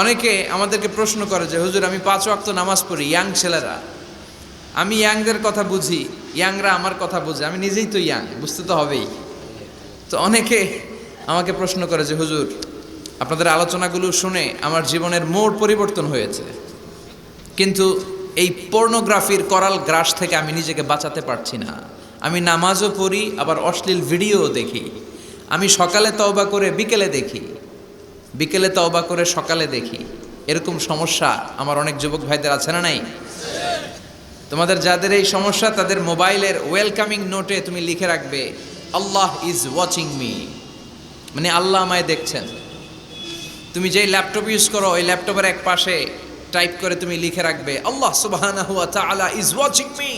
অনেকে আমাদেরকে প্রশ্ন করে যে হুজুর আমি 5 ওয়াক্ত নামাজ পড়ি, ইয়াং ছেলেরা, আমি ইয়াংদের কথা বুঝি, ইয়াংরা আমার কথা বুঝে, আমি নিজেই তো ইয়াং, বুঝতে তো হবেই। তো অনেকে আমাকে প্রশ্ন করে যে হুজুর আপনাদের আলোচনাগুলো শুনে আমার জীবনের মোড় পরিবর্তন হয়েছে, কিন্তু এই পর্নোগ্রাফির করাল গ্রাস থেকে আমি নিজেকে বাঁচাতে পারছি না। আমি নামাজও পড়ি, আবার অশ্লীল ভিডিওও দেখি। আমি সকালে তওবা করে বিকেলে দেখি, বিকেলে তওবা করে সকালে দেখি। এরকম সমস্যা আমার অনেক যুবক ভাইদের আছে না নাই? তোমাদের যাদের এই সমস্যা তাদের মোবাইলের ওয়েলকামিং নোটে তুমি লিখে রাখবে আল্লাহ ইজ ওয়াচিং মি, মানে আল্লাহ আমায় দেখছেন। তুমি যেই ল্যাপটপ ইউজ করো ওই ল্যাপটপের এক পাশে টাইপ করে তুমি লিখে রাখবে আল্লাহ সুবহানাহু ওয়া তাআলা ইজ ওয়াচিং মি,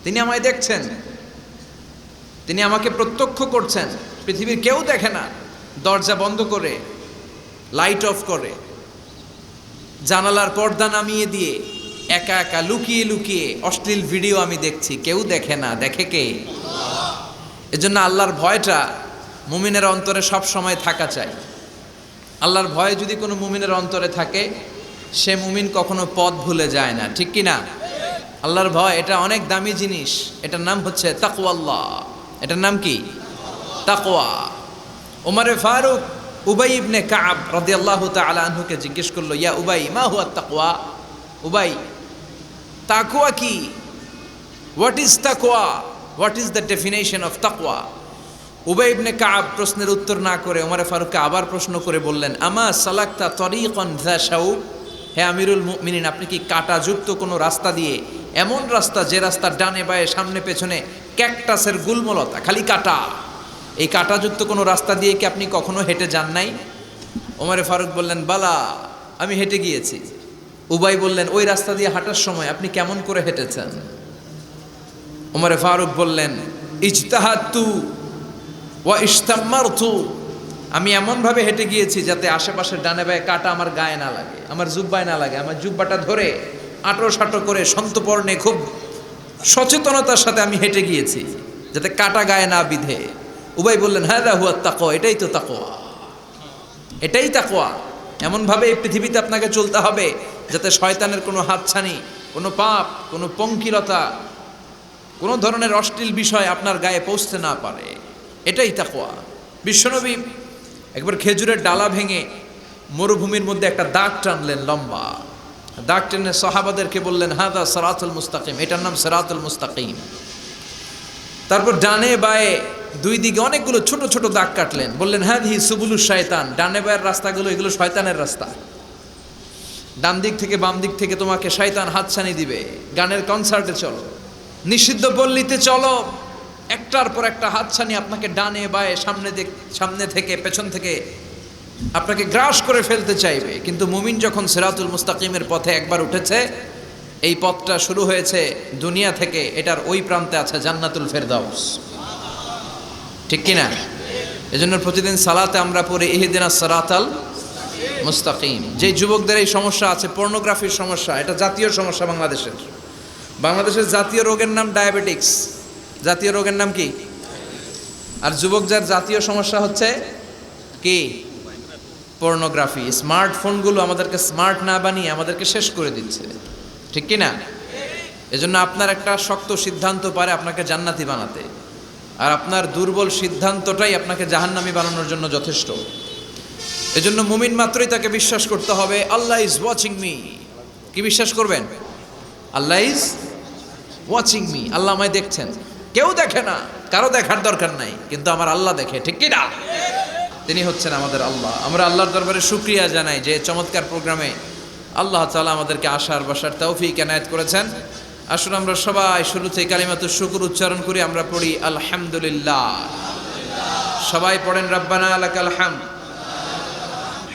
তিনি আমায় দেখছেন, তিনি আমাকে প্রত্যক্ষ করছেন। পৃথিবীর কেউ দেখে না। দরজা বন্ধ করে, লাইট অফ করে, জানালার পর্দা নামিয়ে দিয়ে একা একা লুকিয়ে লুকিয়ে অশ্লীল ভিডিও আমি দেখছি, কেউ দেখে না, দেখে কে? এজন্য আল্লাহর ভয়টা মুমিনের অন্তরে সব সময় থাকা চাই। আল্লাহর ভয় যদি কোনো মুমিনের অন্তরে থাকে, সে মুমিন কখনো পথ ভুলে যায় না, ঠিক কি না? আল্লাহর ভয় এটা অনেক দামি জিনিস, এটার নাম হচ্ছে তাকওয়াল্লাহ। এটার নাম কি? তাকওয়া। ওমরে ফারুক উবাই ইবনে কাব রাদিয়াল্লাহু তাআলা আনহুকে জিজ্ঞেস করলো, ইয়া উবাই মা হুয়া তাকওয়া? উবাই, তাকওয়া কি? হোয়াট ইজ তাকওয়া? What is the definition of তাকওয়া? উবাই ইবনে কাব প্রশ্নের উত্তর না করে ওমরে ফারুককে আবার প্রশ্ন করে বললেন, আমা সালাকতা তরিকান যা শাউক? হে আমিরুল মুমিনিন, আপনি কি কাঁটাযুক্ত কোনো রাস্তা দিয়ে, এমন রাস্তা যে রাস্তার ডানে বায়ে সামনে পেছনে ক্যাকটাসের গুল্মলতা, খালি কাঁটা, এই কাঁটাযুক্ত কোনো রাস্তা দিয়ে কি আপনি কখনো হেঁটে যান নাই? ওমরে ফারুক বললেন, বালা, আমি হেঁটে গিয়েছি। উবাই বললেন, ওই রাস্তা দিয়ে হাঁটার সময় আপনি কেমন করে হেঁটেছেন? ওমরে ফারুক বললেন, ইজতাহাদতু ওয়া ইস্তামারতু, আমি এমনভাবে হেঁটে গিয়েছি যাতে আশেপাশের ডানে বায়ে কাঁটা আমার গায়ে না লাগে, আমার জুব্বায় না লাগে। আমার জুব্বাটা ধরে আঁটো সাঁটো করে সন্তপর্ণে খুব সচেতনতার সাথে আমি হেঁটে গিয়েছি যাতে কাঁটা গায়ে না বিধে। উবাই বললেন, হাযা হুয়া তাকওয়া, এটাই তো তাকওয়া, এটাই তাকওয়া। এমনভাবে এই পৃথিবীতে আপনাকে চলতে হবে যাতে শয়তানের কোনো হাতছানি, কোনো পাপ, কোনো পঙ্কিলতা, কোনো ধরনের অশ্লীল বিষয় আপনার গায়ে পৌঁছতে না পারে, এটাই তাকওয়া। বিশ্বনবী একবার খেজুরের ডালা ভেঙে মরুভূমির মধ্যে একটা দাগ টানলেন, লম্বা দাগ টেনে সাহাবাদেরকে বললেন, হাযা সিরাতুল মুস্তাকিম, এটার নাম সিরাতুল মুস্তাকিম। তারপর ডানে বায়ে দুই দিকে অনেকগুলো ছোট ছোট দাগ কাটলেন, বললেন, হাযিহি সুবুলুশ শায়তান, ডানে বায়ের রাস্তাগুলো এগুলো শয়তানের রাস্তা, ডান দিক থেকে বাম দিক থেকে তোমাকে শয়তান হাতছানি দিবে। গানের কনসার্টে চলো, নিষিদ্ধ পল্লীতে চলো, একটার পর একটা হাতছানি আপনাকে ডানে বায়ে সামনে থেকে পেছন থেকে আপনাকে গ্রাস করে ফেলতে চাইবে। কিন্তু মুমিন যখন সিরাতুল মুস্তাকিমের পথে একবার উঠেছে, এই পথটা শুরু হয়েছে দুনিয়া থেকে, এটার ওই প্রান্তে আছে জান্নাতুল ফেরদাউস, ঠিক কিনা? এজন্য প্রতিদিন সালাতে আমরা পড়ি ইহদিনাস সিরাতাল মুস্তাকিম। যে যুবকদের এই সমস্যা আছে, পর্নোগ্রাফির সমস্যা, এটা জাতীয় সমস্যা বাংলাদেশের জাতীয় রোগের নাম ডায়াবেটিক্স। জাতীয় রোগের নাম কি? আর যুবক যার জাতীয় সমস্যা হচ্ছে কি? পর্নোগ্রাফি। স্মার্টফোনগুলো আমাদেরকে স্মার্ট না বানিয়ে আমাদেরকে শেষ করে দিচ্ছে, ঠিক কি না? এজন্য আপনার একটা শক্ত সিদ্ধান্ত পারে আপনাকে জান্নাতি বানাতে, আর আপনার দুর্বল সিদ্ধান্তটাই আপনাকে জাহান্নামী বানানোর জন্য যথেষ্ট। এজন্য মুমিন মাত্রই তাকে বিশ্বাস করতে হবে, আল্লাহ ইজ ওয়াচিং মি। কি বিশ্বাস করবেন? আল্লাহ ইজ ওয়াচিং মি, আল্লাহ আমায় দেখছেন। কেউ দেখে না, কারো দেখার দরকার নাই, কিন্তু আমার আল্লাহ দেখে, ঠিক কি না? তিনি হচ্ছেন আমাদের আল্লাহ। আমরা আল্লাহর দরবারে শুকরিয়া জানাই যে চমৎকার প্রোগ্রামে আল্লাহ তাআলা আমাদেরকে আসার বসার তৌফিক এনায়েত করেছেন। আসুন আমরা সবাই শুরুতে কালিমাতুশ শুকর উচ্চারণ করি। আমরা পড়ি আলহামদুলিল্লাহ। সবাই পড়েন রাব্বানা লাকাল হামদ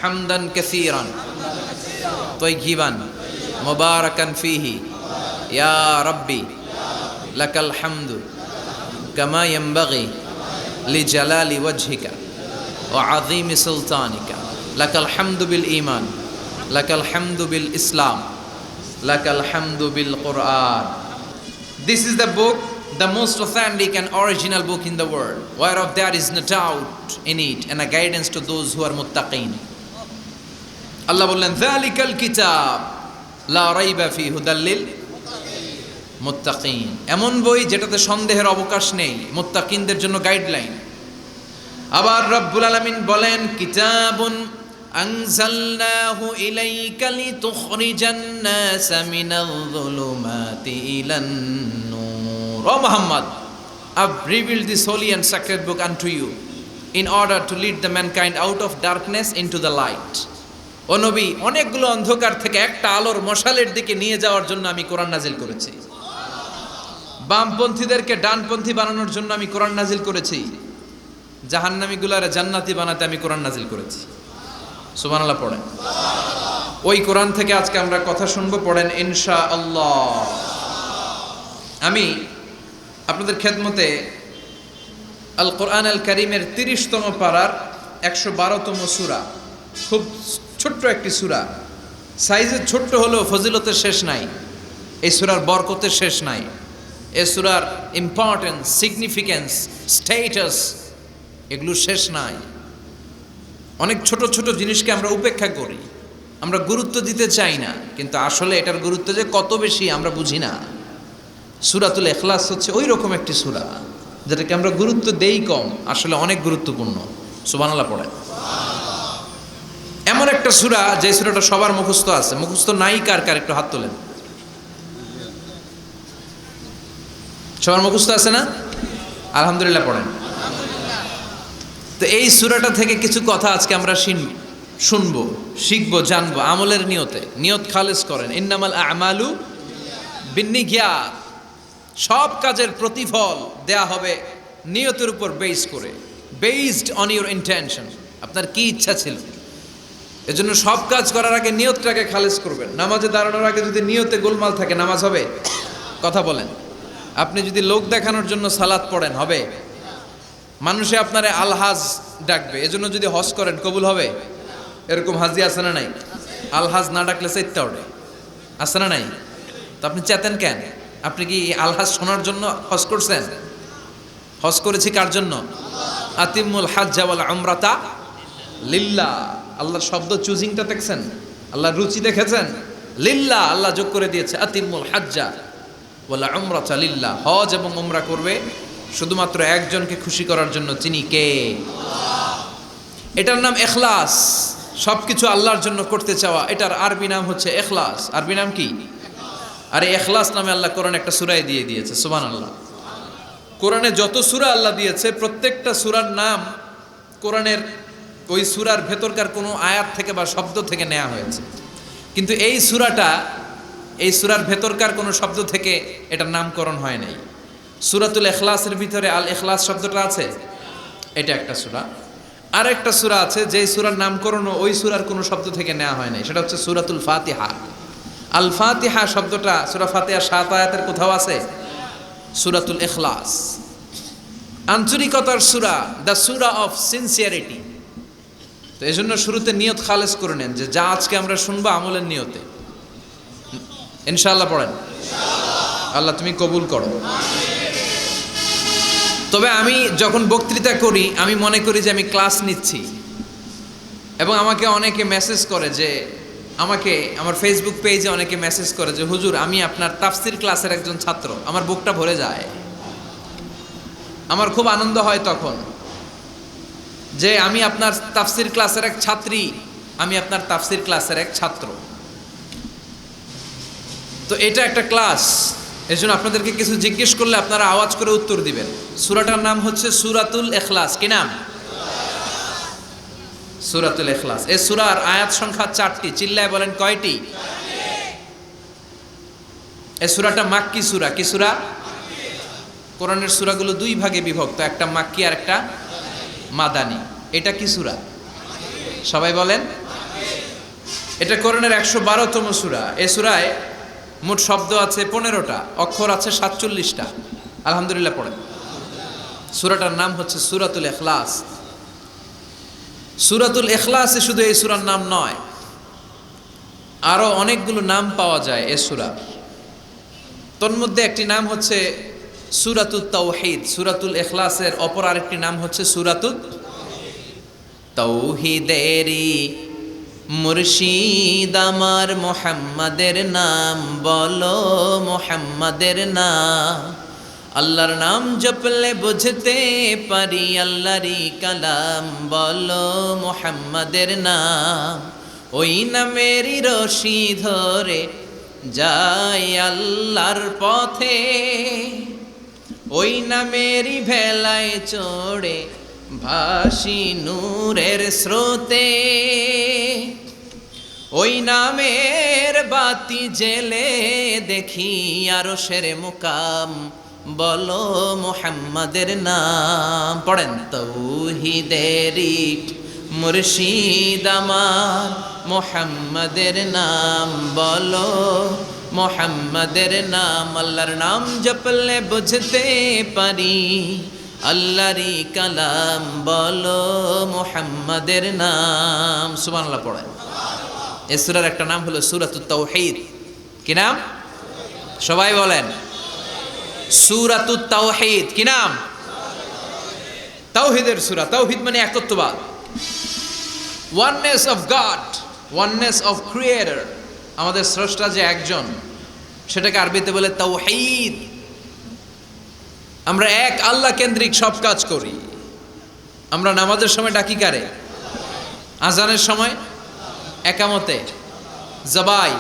হামদান কাসীরান তাইয়িবান মুবারাকান ফীহি ইয়া রাব্বি লাকাল হামদু কামা ইয়ানবাগি লিজালালি ওয়াজহিকা ওয়া আযীমি সুলতানিকা লাকাল হামদু বিল ঈমান লাকাল হামদু বিল ইসলাম লাকাল হামদু বিল কুরআন। This is the book, the most authentic and original book in the world, whereof there is no doubt in it and a guidance to those who are muttaqin. আল্লাহ বললেন যালিকাল কিতাব লা রাইবা ফি হুদাল লিল মুত্তাকিন, এমন বই যেটাতে সন্দেহের অবকাশ নেই, মুত্তাকিনদের জন্য গাইডলাইন। আবার রব্বুল আলামিন বলেন কিতাবুন আনজালনাহু ইলাইকা লিতুখরিজান নাসা মিনাল যুলুমাতি ইলান নূর। ও Muhammad, I've revealed this holy and sacred book unto you in order to lead the mankind out of darkness into the light. ও নবী, অনেকগুলো অন্ধকার থেকে একটা আলোর মশালের দিকে নিয়ে যাওয়ার জন্য আমি কোরআন নাজিল করেছি। বামপন্থীদেরকে ডানপন্থী বানানোর জন্য আমি কোরআন নাজিল করেছি। জাহান্নামীগুলারে জান্নাতি বানাতে আমি কোরআন নাজিল করেছি। সুবহানাল্লাহ পড়েন। ওই কোরআন থেকে আজকে আমরা কথা শুনবো, পড়েন ইনশাআল্লাহ। আমি আপনাদের খেদমতে আল কোরআন আল কারীমের 30তম পারার 112তম সূরা, খুব ছোট্ট একটি সূরা, সাইজে ছোট্ট হলেও ফজিলতের শেষ নাই, এই সূরার বরকতের শেষ নাই, এই সূরার ইম্পর্টেন্স, সিগনিফিকেন্স, স্ট্যাটাস এগুলো শেষ নাই। অনেক ছোট ছোট জিনিসকে আমরা উপেক্ষা করি, আমরা গুরুত্ব দিতে চাই না, কিন্তু আসলে এটার গুরুত্ব যে কত বেশি আমরা বুঝি না। সূরাতুল ইখলাস হচ্ছে ওই রকম একটি সূরা যেটাকে আমরা গুরুত্ব দেই কম, আসলে অনেক গুরুত্বপূর্ণ। সুবহানাল্লাহ পড়ে। এমন একটা সূরা যে সূরাটা সবার মুখস্থ আছে, মুখস্থ নাই কার কার একটু হাত তোলেন। সবার মুখস্থ আছে না? আলহামদুলিল্লাহ পড়েন। তো এই সূরাটা থেকে কিছু কথা আজকে আমরা শুনবো, শিখবো, জানবো আমলের নিয়তে। নিয়ত খালেস করেন, ইন্নামাল আমালু বিন্নিয়াত। সব কাজের প্রতিফল দেয়া হবে নিয়তের উপর বেস করে, বেসড অন ইউর ইন্টেনশন। আপনার কি ইচ্ছা ছিল, এজন্য সব কাজ করার আগে নিয়তটাকে খালেস করবেন। নামাজে দাঁড়ানোর আগে যদি নিয়তে গোলমাল থাকে নামাজ হবে? কথা বলেন। আপনি যদি লোক দেখানোর জন্য সালাত পড়েন হবে? মানুষে আপনারে আলহাজ ডাকবে, এজন্য যদি হজ করেন কবুল হবে? এরকম হাজি আছে না নাই? আলহাজ না ডাকলে চাইতে ওঠে, আছে না নাই? তো আপনি চেতেন কেন? আপনি কি আলহাজ শোনার জন্য হজ করছেন? হজ করেছি কার জন্য? আতিমুল হাজ্জা ওয়াল উমরাতা লিল্লাহ। আল্লাহর শব্দ চুজিংটা দেখছেন? আল্লাহর রুচি দেখেছেন? লিল্লাহ, আল্লাহ যোগ করে দিয়েছে আতিমুল হাজ্জা ওয়াল উমরাতা লিল্লাহ। হজ এবং উমরা করবে শুধুমাত্র একজনকে খুশি করার জন্য, তিনি কে? এটার নাম ইখলাস। সবকিছু আল্লাহর জন্য করতে চাওয়া, এটার আরবি নাম হচ্ছে ইখলাস। আরবি নাম কি? আর এই ইখলাস নামে আল্লাহ কোরআন একটা সূরায় দিয়ে দিয়েছে। সুবহানাল্লাহ। কোরআনে যত সূরা আল্লাহ দিয়েছে প্রত্যেকটা সূরার নাম কোরআনের ওই সূরার ভেতরকার কোনো আয়াত থেকে বা শব্দ থেকে নেওয়া হয়েছে, কিন্তু এই সূরাটা এই সূরার ভেতরকার কোনো শব্দ থেকে এটার নামকরণ হয় নাই। সূরাতুল ইখলাসের ভিতরে আল ইখলাস শব্দটা আছে, এটা একটা সূরা। আর একটা সূরা আছে যে সূরার নামকরণও ওই সূরার কোনো শব্দ থেকে নেওয়া হয় নাই, সেটা হচ্ছে সূরাতুল ফাতিহা। আল ফাতিহা শব্দটা সূরা ফাতিহা 7 আয়াতের কোথাও আছে? সূরাতুল ইখলাস আন্তরিকতার সূরা, দ্য সূরা অফ সিনসিয়ারিটি। তো এই জন্য শুরুতে নিয়ত খালেস করে নেন যে যা আজকে আমরা শুনবো আমলের নিয়তে। ইনশাআল্লাহ পড়েন। আল্লাহ তুমি কবুল করো। তবে আমি যখন বক্তৃতা করি আমি মনে করি যে আমি ক্লাস নিচ্ছি, এবং আমাকে অনেকে মেসেজ করে যে, আমাকে আমার ফেসবুক পেজে অনেকে মেসেজ করে যে হুজুর আমি আপনার তাফসির ক্লাসের একজন ছাত্র, আমার বুকটা ভরে যায়। আমার খুব আনন্দ হয় তখন যে আমি আপনার তাফসির ক্লাসের এক ছাত্রী, আমি আপনার তাফসির ক্লাসের এক ছাত্র। তো এটা একটা ক্লাস, এই জন্য আপনাদেরকে কিছু জিজ্ঞেস করলে আপনারা আওয়াজ করে উত্তর দিবেন। সূরাটার নাম হচ্ছে সূরাতুল ইখলাস। কি নাম? সূরাতুল ইখলাস। এই সূরার আয়াত সংখ্যা 4টি। চিল্লায় বলেন কয়টি? এই সূরাটা মাক্কি সূরা। কি সূরা? কোরআনের সূরাগুলো দুই ভাগে বিভক্ত, একটা মাক্কি আর একটা মাদানী। এটা কি সূরা? সবাই বলেন। এটা কোরআনের 112তম সূরা। এই সূরায় মোট শব্দ আছে 15টা, অক্ষর আছে 47টা। আলহামদুলিল্লাহ পড়েন। সূরাটার নাম হচ্ছে সূরাতুল ইখলাস। সূরাতুল ইখলাসে শুধু এই সূরার নাম নয়, আরো অনেকগুলো নাম পাওয়া যায় এই সূরা। তন্মধ্যে একটি নাম হচ্ছে সূরাতুত তাওহীদ। সূরাতুল ইখলাসের অপর আরেকটি নাম হচ্ছে সূরাতুত তাওহীদেরই মুর্শিদ আমার মোহাম্মদের নাম বলো, মোহাম্মদের নাম। আল্লাহর নাম জপলে বুঝতে পারি আল্লাহরই কালাম, বলো মোহাম্মদের নাম। ওই নামেরই রশি ধরে যাই আল্লাহর পথে, ওই নামেরই ভেলায় চড়ে ভাসি নূরের স্রোতে। ওই নামের বাতি জেলে দেখি আরশের মুকাম, বলো মুহাম্মাদের নাম। পড়েন তৌহিদেরই মুর্শিদ আমার মুহাম্মাদের নাম, বলো মুহাম্মাদের নাম। আল্লাহর নাম জপলে বুঝতে পারি আল্লাহরই কালাম, বলো মুহাম্মাদের নাম। সুবহানাল্লাহ পড়েন। এই সূরার একটা নাম হলো সূরাতুত তাওহীদ। কি নাম? সবাই বলেন সূরাতুত তাওহীদ। কি নাম? তাওহীদের সূরা। তাওহীদ মানে একত্ববাদ, oneness of God, oneness of creator. আমাদের স্রষ্টা যে একজন, সেটাকে আরবিতে বলে তাওহীদ। আমরা এক আল্লাহ কেন্দ্রিক সব কাজ করি। আমরা নামাজের সময় ডাকি কারে? আজানের সময়, একামতে, জবাই,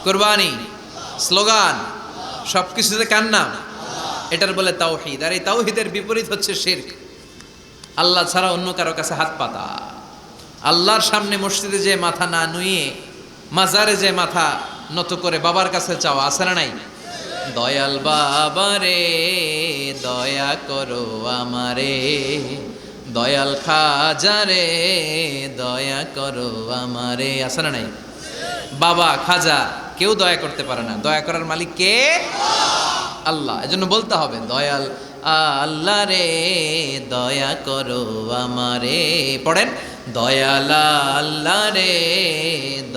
কুরবানি, স্লোগান, সব কিছুতে কার নাম? এটার বলে তাওহীদ। আর এই তাওহীদের বিপরীত হচ্ছে শিরক। আল্লাহ ছাড়া অন্য কারো কাছে হাত পাতা, আল্লাহর সামনে মসজিদে যে মাথা না নুয়ে মাজারে যে মাথা নত করে বাবার কাছে চাওয়া, আছে না নাই? দয়াল বাবা রে দয়া করো আমারে, দয়াল খাজা রে দয়া করো আমারে, আছে না নাই? বাবা খাজা কেউ দয়া করতে পারে না, দয়া করার মালিক কে? আল্লাহ। এজন্য বলতে হবে দয়াল আল্লাহ রে দয়া করো আমারে। পড়েন দয়াল আল্লাহ রে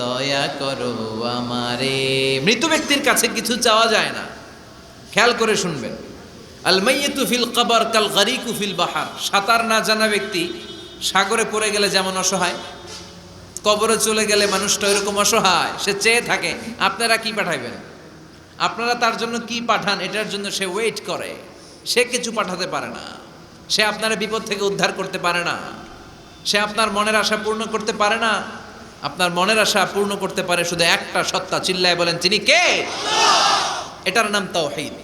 দয়া করো আমারে। মৃত ব্যক্তির কাছে কিছু চাওয়া যায় না, খেয়াল করে শুনবেন। আল মাইয়িতু ফিল কবর কাল গারিকু ফিল বাহার। সাঁতার না জানা ব্যক্তি সাগরে পড়ে গেলে যেমন অসহায়, কবরে চলে গেলে মানুষটা এরকম অসহায়, সে চেয়ে থাকে আপনারা কি পাঠাইবেন, আপনারা তার জন্য কি পাঠান, এটার জন্য সে ওয়েট করে। সে কিছু পাঠাতে পারে না, সে আপনার বিপদ থেকে উদ্ধার করতে পারে না, সে আপনার মনের আশা পূর্ণ করতে পারে না। আপনার মনের আশা পূর্ণ করতে পারে শুধু একটা সত্তা, চিল্লায় বলেন তিনি কে? এটার নাম তাওহীদ।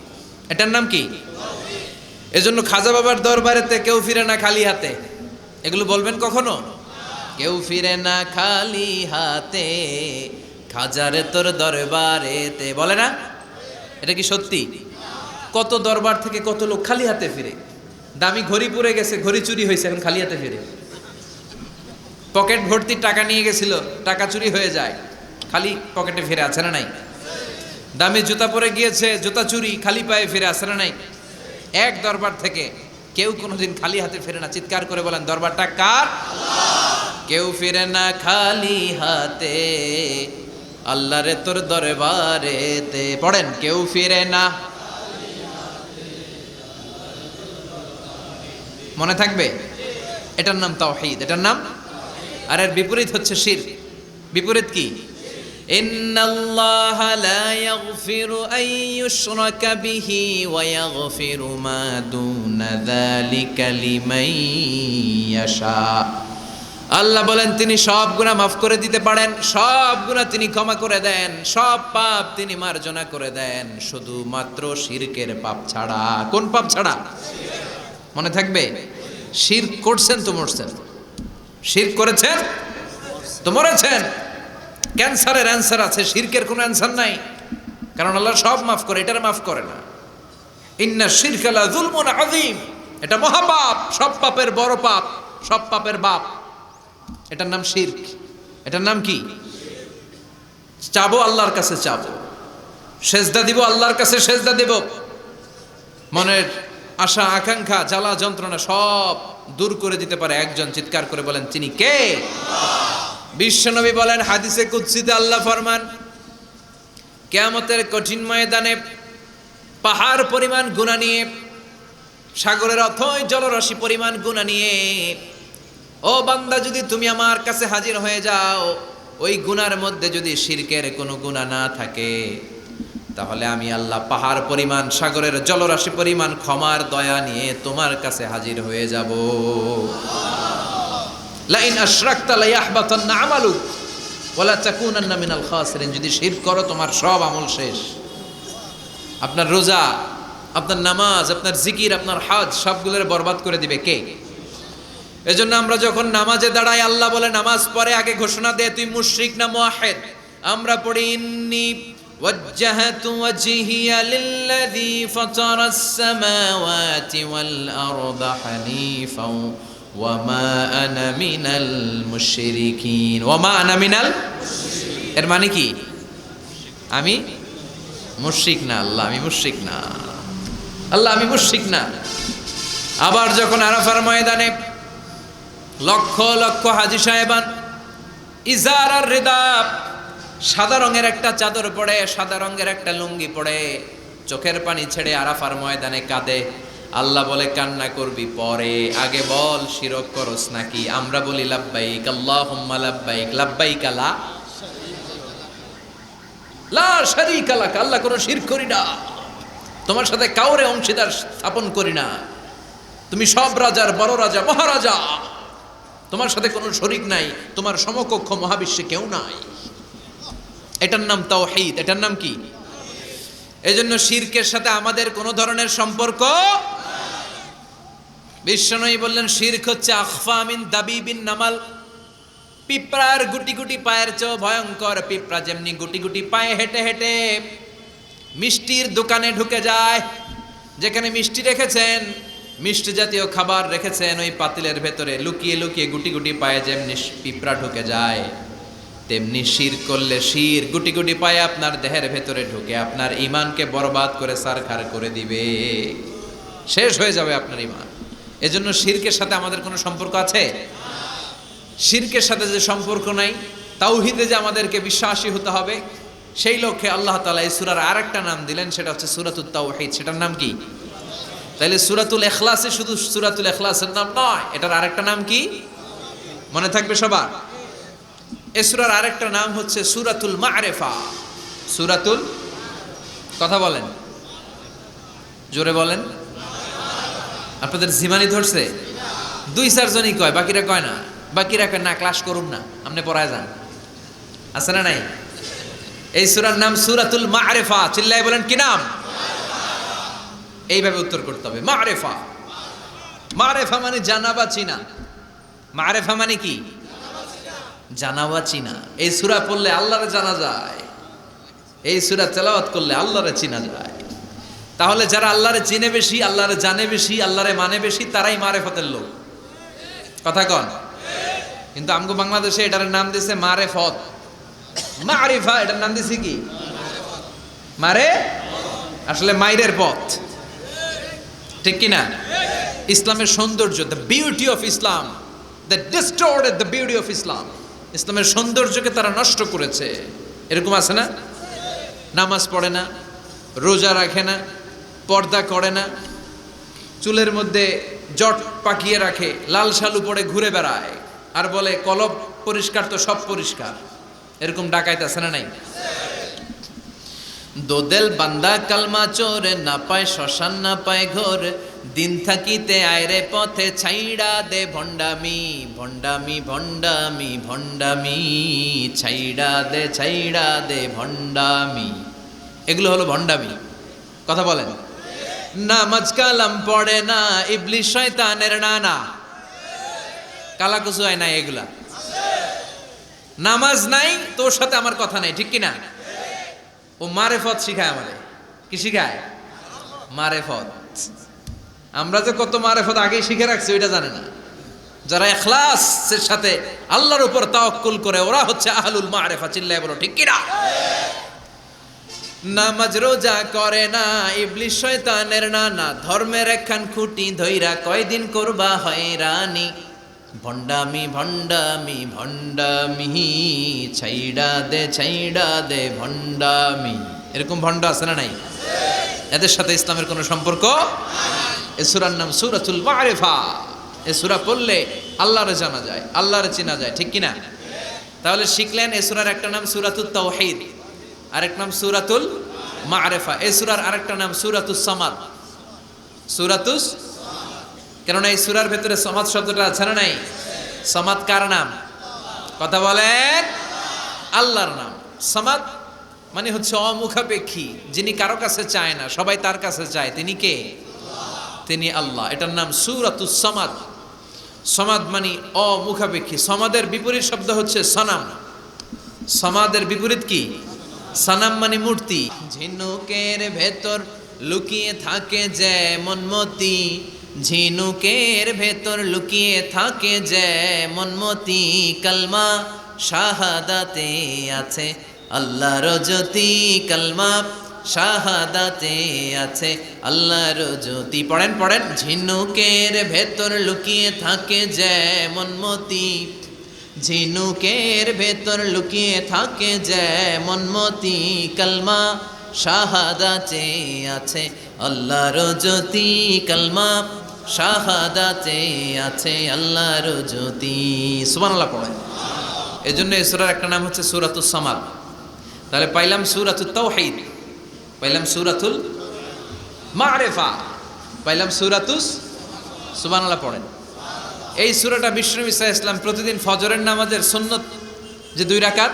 এটার নাম কি? এজন্য খাজা বাবার দরবারেতে কেউ ফিরে না খালি হাতে। এগুলো বলবেন কখনো? কেউ ফিরে না খালি হাতে, খাজারে তোর দরবারেতে, বলে না? এটা কি সত্যি? কত দরবার থেকে কত লোক খালি হাতে ফিরে। দামি ঘড়ি পরে গেছে, ঘড়ি চুরি হয়েছে, এখন খালি হাতে ফিরে। পকেট ভর্তি টাকা নিয়ে গেছিল, টাকা চুরি হয়ে যায়, খালি পকেটে ফিরে, আছে না নাই? দামি জুতা পরে গিয়েছে, জুতা চুরি, খালি পায়ে ফিরে, আছে না নাই? এক দরবার থেকে কেউ কোনোদিন খালি হাতে ফিরে না। চিৎকার করে বলেন দরবারটা কার? কেউ ফিরে না খালি হাতে, আল্লাহরে তোর দরবারেতে। পড়েন কেউ ফিরে না। মনে থাকবে? এটার নাম তাওহীদ, এটার নাম। আর এর বিপরীত হচ্ছে শিরক। বিপরীত কি? ইন্নাল্লাহা লা ইয়াগফিরু আন ইউশরাকা বিহি ওয়া ইয়াগফিরু মা দুনা যালিকা লিমান ইয়াশা। আল্লাহ বলেন তিনি সব গুনাহ মাফ করে দিতে পারেন, সব গুনাহ তিনি ক্ষমা করে দেন, সব পাপ তিনি মার্জনা করে দেন, শুধুমাত্র শিরকের পাপ ছাড়া। কোন পাপ ছাড়া? মনে থাকবে? শিরক করছেন তো মরছেন, শিরক করেছেন তো মরেছেন। ক্যান্সারের অ্যান্সার আছে, শিরকের কোনো অ্যান্সার নাই, কারণ আল্লাহ সব মাফ করে, এটার মাফ করে না। ইন্না শিরকা লা যুলমুন আযীম, এটা মহাপাপ, সব পাপের বড় পাপ, সব পাপের বাপ। এটার নাম শিরক। এটার নাম কি? চাবো আল্লাহর কাছে, চাবো, সেজদা দিব আল্লাহর কাছে, সেজদা দেব। মনের আশা আকাঙ্ক্ষা জ্বালা যন্ত্রণা সব দূর করে দিতে পারে একজন। চিৎকার করে বলেন তিনি কে? বিশ্বনবী বলেন হাদিসে কুদসিতে আল্লাহ ফরমান, কিয়ামতের কঠিন ময়দানে পাহাড় পরিমাণ গুনাহ নিয়ে, সাগরের অথই জলরাশি পরিমাণ গুনাহ নিয়ে, ও বান্দা যদি তুমি আমার কাছে হাজির হয়ে যাও, ওই গুনার মধ্যে যদি শিরকের কোনো গুনাহ না থাকে, তাহলে আমি আল্লাহ পাহাড় পরিমাণ, সাগরের জলরাশি পরিমাণ ক্ষমার দয়া নিয়ে তোমার কাছে হাজির হয়ে যাব। লা ইন আশরাকতা লা ইয়াহবাতান্না আমালুক ওয়া লা তাকুনান্না মিনাল খাসিরিন। যদি শিরক করো তোমার সব আমল শেষ। আপনার রোজা, আপনার নামাজ, আপনার জিকির, আপনার হজ সবগুলোর বরবাদ করে দিবে কে? এজন্য আমরা যখন নামাজে দাঁড়াই, আল্লাহ বলে নামাজ পড়ে আগে ঘোষণা দেয় তুই মুশরিক না মুওয়াহহিদ। আমরা পড়ি ইন্নী ওয়াজ্জাহতু ওয়াজহিয়া লিল্লাযী ফাতারাস সামাওয়াতি ওয়াল আরদা হানিফাও ওয়া মা আনা মিনাল মুশরিকিন। ওয়া মা আনা মিনাল মুশরিকিন, এর মানে কি? আমি মুশরিক না। আল্লাহ আমি মুশরিক না। আল্লাহ আমি মুশরিক না। আবার যখন আরাফার ময়দানে লক্ষ লক্ষ হাজী সাহেবান ইজার আর রিদা, সাদা রঙের একটা চাদর পরে, সাদা রঙের একটা লুঙ্গি পরে, চোখের পানি ছেড়ে আরাফার ময়দানে কাঁদে। আল্লাহ বলে কান্না করবি পরে, আগে বল শিরক করস নাকি? আমরা বলি লাব্বাইক আল্লাহুম্মা লাব্বাইক, লাব্বাইক লা শারীকা লাক, আল্লাহ কোনো শিরক করি না, তোমার সাথে কাউরে অংশীদার স্থাপন করি না, তুমি সব রাজার বড় রাজা, মহারাজা, তোমার সাথে কোনো শরীক নাই, তোমার সমকক্ষ মহাবিশ্বে কেউ নাই। এটার নাম তাওহীদ। এটার নাম কি? এজন্য শিরকের সাথে আমাদের কোনো ধরনের সম্পর্ক। বিশ্বনবী বললেন শিরক হচ্ছে আখফা মিন দাবিবিন নামাল, পিঁপড়ার গুটি গুটি পায়ের চেয়েও ভয়ঙ্কর। পিঁপড়া যেমনি গুটি গুটি পায়ে হেঁটে হেঁটে মিষ্টির দোকানে ঢুকে যায়, যেখানে মিষ্টি রেখেছেন, মিষ্টি জাতীয় খাবার রেখেছেন, ওই পাতিলের ভেতরে লুকিয়ে লুকিয়ে গুটি গুটি পায়ে যেমনি পিঁপড়া ঢুকে যায়, তেমনি শিরক করলে শির গুটি গুটি পায়ে আপনার দেহের ভেতরে ঢুকে আপনার ঈমানকে বরবাদ করে সারখার করে দিবে, শেষ হয়ে যাবে আপনার ঈমান। এজন্য শিরকের সাথে আমাদের কোনো সম্পর্ক আছে? শিরকের সাথে যে সম্পর্ক নাই, তাওহীদে যে আমাদেরকে বিশ্বাসী হতে হবে, সেই লক্ষ্যে আল্লাহ তাআলা এই সূরার আরেকটা নাম দিলেন, সেটা হচ্ছে সূরাতুত তাওহীদ। সেটার নাম কি? তাইলে সূরাতুল ইখলাসে শুধু সূরাতুল ইখলাসের নাম নয়, এটার আরেকটা নাম কি মনে থাকবে সবার? এই সূরার আরেকটা নাম হচ্ছে সূরাতুল মা'রিফা। সূরাতুল, কথা বলেন, জোরে বলেন। আপনাদের জিমানি ধরছে? 2-4 জনই কয়, বাকিরা কয় না। বাকিরা কয় না ক্লাস করুন না, আপনি পড়ায় যান। আছে না নাই? এই সূরার নাম সূরাতুল মা'রিফা। চিল্লায় বলেন কি নাম? এইভাবে উত্তর করতে হবে, মা'রিফা। মা'রিফা মানে জানা বা চিনা। মা'রিফা মানে কি? জানা বা চিনা। এই সূরা পড়লে আল্লাহরে জানা যায়, এই সূরা তেলাওয়াত করলে আল্লাহরে চিনা যায়। তাহলে যারা আল্লাহরে চিনে বেশি, আল্লাহরে জানে বেশি, আল্লাহরে মানে বেশি, তারাই মারেফতের লোক। কথা কন? কিন্তু আমগো বাংলাদেশে এটার নাম দিয়েছে মারেফত। মারিফা এটার নাম দিয়েছে কি? মারে, আসলে মাইরের পথ, ঠিক কিনা? ইসলামের সৌন্দর্য, the beauty of Islam, the distorted the beauty of Islam. ইসলামের সৌন্দর্যকে তারা নষ্ট করেছে। এরকম আছে না? নামাজ পড়ে না, রোজা রাখে না, পর্দা করে না, চুলের মধ্যে জট পাকিয়ে রাখে, লাল শালু পরে ঘুরে বেড়ায়, আর বলে কলব পরিষ্কার তো সব পরিষ্কার। এরকম ডাকাইত আছে না নাই? দোদেল বান্দা কালমা চোরে, না পায় শ্মশান না পায় ঘর, দিন থাকিতে আয়রে পথে ছাইড়া দে ভণ্ডামি, ভণ্ডামি ভণ্ডামি ভণ্ডামি, ছাইড়া দে ভণ্ডামি। এগুলো হলো ভণ্ডামি। কথা বলেন। নামাজ কালাম পড়ে না, ইবলিস শয়তানের নানা, কালাকুচু হয় না এগুলা। নামাজ নাই, তোর সাথে আমার কথা নাই, ঠিক কিনা? ও মারেফত শিখায় আমারে। কি শিখায়? মারেফত। আমরা যে কত মারেফত আগেই শিখে রাখছি ওইটা জানে না। যারা ইখলাসের সাথে আল্লাহর উপর তাওয়াক্কুল করে, ওরা হচ্ছে আহলুল মারেফা। চিল্লায় বলো ঠিক কিনা? নামাজ রোজা করে না, ইবলিস শয়তানের নানা, ধর্মের একখান খুঁটি ধইরা কয়দিন করবা হয়রানি, ভণ্ডামি ভণ্ডামি ভণ্ডামি, ছাইড়া দে ভণ্ডামি। এরকম ভণ্ড আছে না নাই? এদের সাথে ইসলামের কোনো সম্পর্ক। এ সূরার নাম সূরাতুল মা'রিফা। এ সূরা পড়লে আল্লাহরে জানা যায়, আল্লাহরে চেনা যায়, ঠিক কিনা? তাহলে শিখলেন এই সূরার একটা নাম সূরাতুত তাওহীদ, আরেক নাম সূরাতুল মা'রিফা। এই সূরার আরেকটা নাম সূরাতুস সামাদ। সূরাতুস, কেননা এই সূরার ভেতরে সামাদ শব্দটা আছে না নাই? সামাদ কার নাম? কথা বলেন, আল্লাহর নাম। সামাদ মানে হচ্ছে অমুখাপেক্ষী, যিনি কারো কাছে চায় না, সবাই তার কাছে চায়। তিনি কে? তিনি আল্লাহ। এটার নাম সূরাতুস সামাদ। সামাদ মানে অমুখাপেক্ষী। সামাদের বিপরীত শব্দ হচ্ছে সনাম। সামাদের বিপরীত কি? সনাম মানে মূর্তি। ঝিনুকের ভেতর লুকিয়ে থাকে যেমন মতি, ঝিনুকের ভেতর লুকিয়ে থাকে যেমন মতি, কালমা শাহাদাতে আছে আল্লাহর জ্যোতি, কালমা শাহাদাতে আছে আল্লাহর জ্যোতি। পড়েন পড়েন। ঝিনুকের ভেতর লুকিয়ে থাকে যেমন মতি, ঝিনুকের ভেতর লুকিয়ে থাকে যেমন মতি, কালমা শাহাদাতে আছে আল্লাহর জ্যোতি, কালমা শাহাদাতে আছে আল্লাহর জ্যোতি। সুবহানাল্লাহ পড়েন। এজন্য এই সূরার একটা নাম হচ্ছে সূরাতুস সামাদ। তাহলে পাইলাম সূরাতুত তাওহীদ, পাইলাম সূরাতুল মা'রিফা, পাইলাম সূরাতুস। সুবহানাল্লাহ পড়েন। এই সূরাটা বিশ্বনবী সাল্লাল্লাহু আলাইহি ওয়াসাল্লাম প্রতিদিন ফজরের নামাজের সুন্নত যে 2 রাকাত,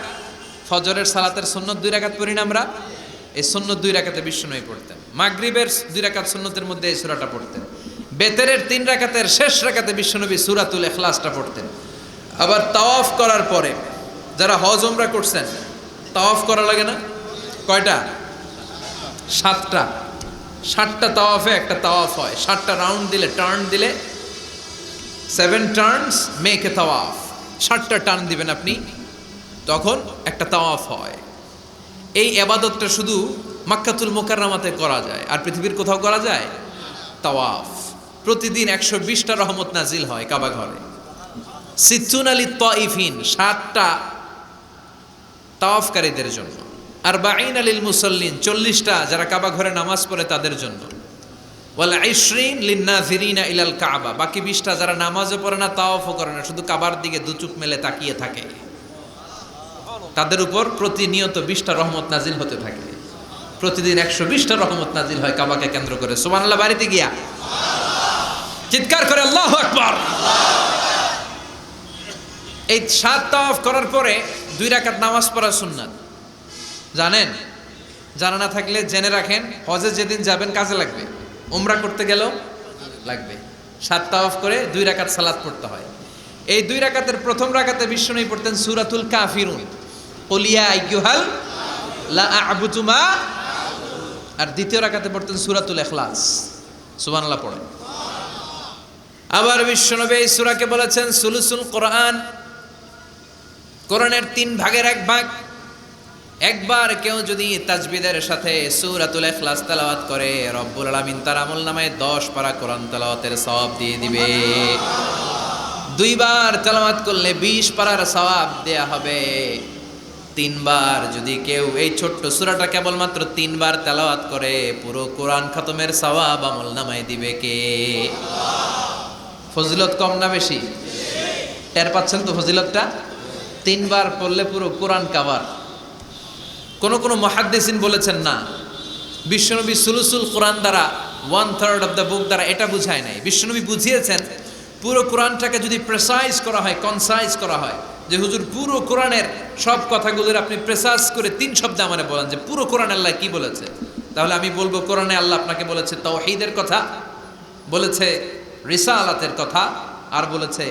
ফজরের সালাতের সুন্নত 2 রাকাত পড়ি না আমরা, এই সুন্নত 2 রাকাতে বিশ্বনবী পড়তেন। মাগরিবের 2 রাকাত সুন্নতের মধ্যে এই সূরাটা পড়তেন। বেতেরের 3 রাকাতের শেষ রাকাতে বিশ্বনবী সূরাতুল ইখলাসটা পড়তেন। আবার তাওয়াফ করার পরে যারা হজ উমরা করছেন, তাওয়াফ করা লাগে না? কয়টা? 7টা। 7টা তাওয়াফে একটা তাওয়াফ হয়। 7টা রাউন্ড দিলে, টার্ন দিলে 7 টার্নস মেক এ তাওয়াফ। 7টা টার্ন দিবেন আপনি, তখন একটা তাওয়াফ হয়। এই ইবাদতটা শুধু মক্কাতুল মুকাররমাতে করা যায়, আর পৃথিবীর কোথাও করা যায়? তাওয়াফ। প্রতিদিন 120টা রহমত নাজিল হয় কাবা ঘরে। সিত্তুন আলী তাইফিন, 7টা তাওয়াফকারীদের জন্য। আর বাঈন আলিল মুসল্লিন, 40টা যারা কাবা ঘরে নামাজ পড়ে তাদের জন্য। ওয়াল 20 লিন্নাযিরিনা ইলাল কাবা, বাকি 20টা যারা নামাজও পড়ে না, তাওয়াফও করে না, শুধু কাবার দিকে দু চোখ মেলে তাকিয়ে থাকে, তাদের উপর প্রতিনিয়ত 20টা রহমত নাজিল হতে থাকে। প্রতিদিন 120টা রহমত নাজিল হয় কাবাকে কেন্দ্র করে। সুবহানাল্লাহ। বাড়িতে গিয়া চিৎকার করে আল্লাহু আকবার। এই 7 তাওয়াফ করার পরে 2 রাকাত নামাজ পড়া সুন্নাত। জানেন? জানা না থাকলে জেনে রাখেন, হজে যেদিন যাবেন কাজে লাগবে, উমরা করতে গেলেও লাগবে। 7 তাওয়াফ করে 2 রাকাত সালাত পড়তে হয়। এই 2 রাকাতের প্রথম রাকাতে বিশ্বনবী পড়তেন সূরাতুল কাফিরুন, কুল ইয়া আইয়ুহাল লা আ'বুদু মা, আর দ্বিতীয় রাকাতে পড়তেন সূরাতুল ইখলাস। সুবহানাল্লাহ পড়েন। আবার বিশ্বনবী এই সূরাকে বলেছেন সুলুসুল কোরআন, কোরআনের 3 ভাগের 1 ভাগ। একবার কেউ যদি তাজবিদের সাথে সূরাতুল ইখলাস তেলাওয়াত করে, রব্বুল আলামিন তার আমলনামায় 10 পারা কোরআন তেলাওয়াতের সওয়াব দিয়ে দিবে। 2 বার তেলাওয়াত করলে 20 পারার সওয়াব দেয়া হবে। 3 বার যদি কেউ এই ছোট্ট সূরাটা কেবলমাত্র 3 বার তেলাওয়াত করে, পুরো কোরআন খতমের সওয়াব আমলনামায় দিবে কে? ফজিলত কম না বেশি? টের পাচ্ছেন তো ফজিলতটা? 3 বার পড়লে পুরো কোরআন কাভার। কোন কোন মুহাদ্দিসিন বলেছেন না, বিশ্বনবী সুলুসুল কোরআন দ্বারা 1/3 অফ দ্য বুক দ্বারা এটা বুঝায় নাই। বিশ্বনবী বুঝিয়েছেন পুরো কোরআনটাকে যদি প্রেসাইজ করা হয়, কনসাইজ করা হয়, যে হুজুর পুরো কোরআনের সব কথাগুলোর আপনি প্রেসাইজ করে 3 শব্দে আমারে বলেন যে পুরো কোরআন আল্লাহ কি বলেছে, তাহলে আমি বলবো কোরআনে আল্লাহ আপনাকে বলেছে তাওহীদের কথা, বলেছে রিসালাতের কথা, আর বলেছে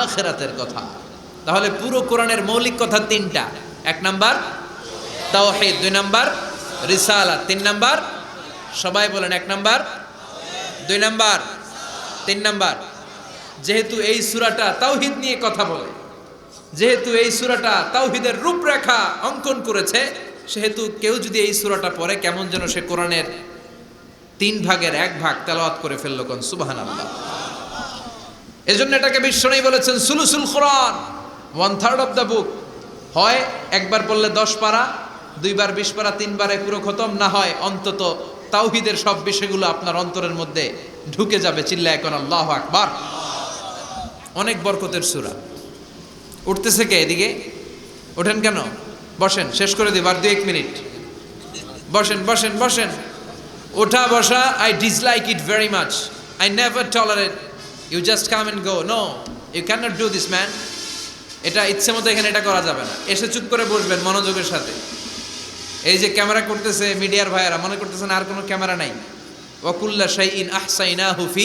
আখিরাতের কথা। তাহলে পুরো কোরআনের মৌলিক কথা 3টা। 1 নাম্বার তাওহীদ, 2 নাম্বার রিসালাত, 3 নাম্বার সবাই বলেন 1 নাম্বার, 2 নাম্বার, 3 নাম্বার। যেহেতু এই সূরাটা তাওহীদ নিয়ে কথা বলে, যেহেতু এই সূরাটা তাওহীদের রূপরেখা অঙ্কন করেছে, সেহেতু কেউ যদি এই সূরাটা পড়ে কেমন যেন সে কোরআনের 3 ভাগের 1 ভাগ তেলাওয়াত করে ফেলল। কোন সুবহানাল্লাহ। এজন্য এটাকে বিশ্বনবী বলেছেন সুলুসুল কোরআন, 1/3 অফ দ্য বুক। হয় একবার পড়লে 10 পারা, 2 বার 20 পারা, 3 বারে পুরো খতম, না হয় অন্তত তাওহীদের সব বিষয়গুলো আপনার অন্তরের মধ্যে ঢুকে যাবে। চিল্লায় কোন আল্লাহু আকবার। অনেক বরকতের সূরা। উঠতেছে কে এদিকে? ওঠেন কেন? বসেন, শেষ করে দিব আর 2-1 মিনিট। বসেন বসেন বসেন। ওঠা বসা I dislike it very much. I never tolerate you just come and go. No, you can not do this man. এটা ইচ্ছে মতো এখানে এটা করা যাবে না। এসে চুপ করে বসবেন মনোযোগের সাথে। এই যে ক্যামেরা করতেছে মিডিয়ার ভাইয়েরা মনে করতেছেন আর কোনো ক্যামেরা নাই। ওয়াকুল্লা শাইইন আহসাইনাহু ফি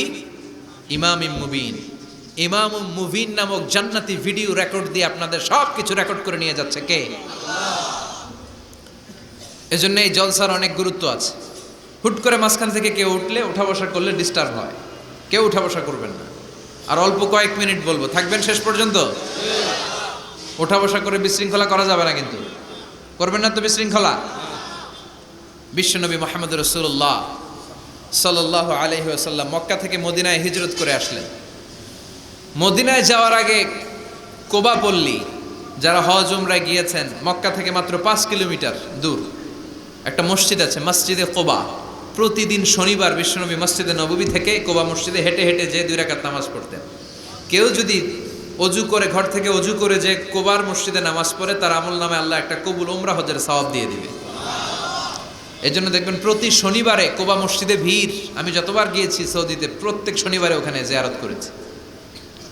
ইমামিম মুবিন। ইমামুম মুবিন নামক জান্নাতি ভিডিও রেকর্ড দিয়ে আপনাদের সব কিছু রেকর্ড করে নিয়ে যাচ্ছে কে? এজন্য এই জলসার অনেক গুরুত্ব আছে। হুট করে মাঝখান থেকে কেউ উঠলে উঠা বসা করলে ডিস্টার্ব হয়। কেউ উঠা বসা করবেন না। আর অল্প কয়েক মিনিট বলবো, থাকবেন শেষ পর্যন্ত। ওঠা বসা করে বিশৃঙ্খলা করা যাবে না, কিন্তু করবেন না তো বিশৃঙ্খলা। বিশ্বনবী মুহাম্মদ রাসূলুল্লাহ সাল্লাল্লাহু আলাইহি ওয়াসাল্লাম মক্কা থেকে মদিনায় হিজরত করে আসলেন। মদিনায় যাওয়ার আগে কোবা পল্লী, যারা হজ উমরায় গিয়েছেন, মক্কা থেকে মাত্র 5 কিলোমিটার দূর একটা মসজিদ আছে, মসজিদে কোবা। প্রতিদিন শনিবার বিশ্বনবী মসজিদে নববী থেকে কোবা মসজিদে হেঁটে হেঁটে যে 2 রাকাত নামাজ পড়তেন। কেউ যদি অজু করে ঘর থেকে অজু করে যে কোবার মসজিদে নামাজ পড়ে, তার আমল নামে আল্লাহ একটা কবুল উমরা হজের সওয়াব দিয়ে দিবে। এই জন্য দেখবেন প্রতি শনিবারে কোবা মসজিদে ভিড়। আমি যতবার গিয়েছি সৌদিতে, প্রত্যেক শনিবারে ওখানে জিয়ারত করেছি।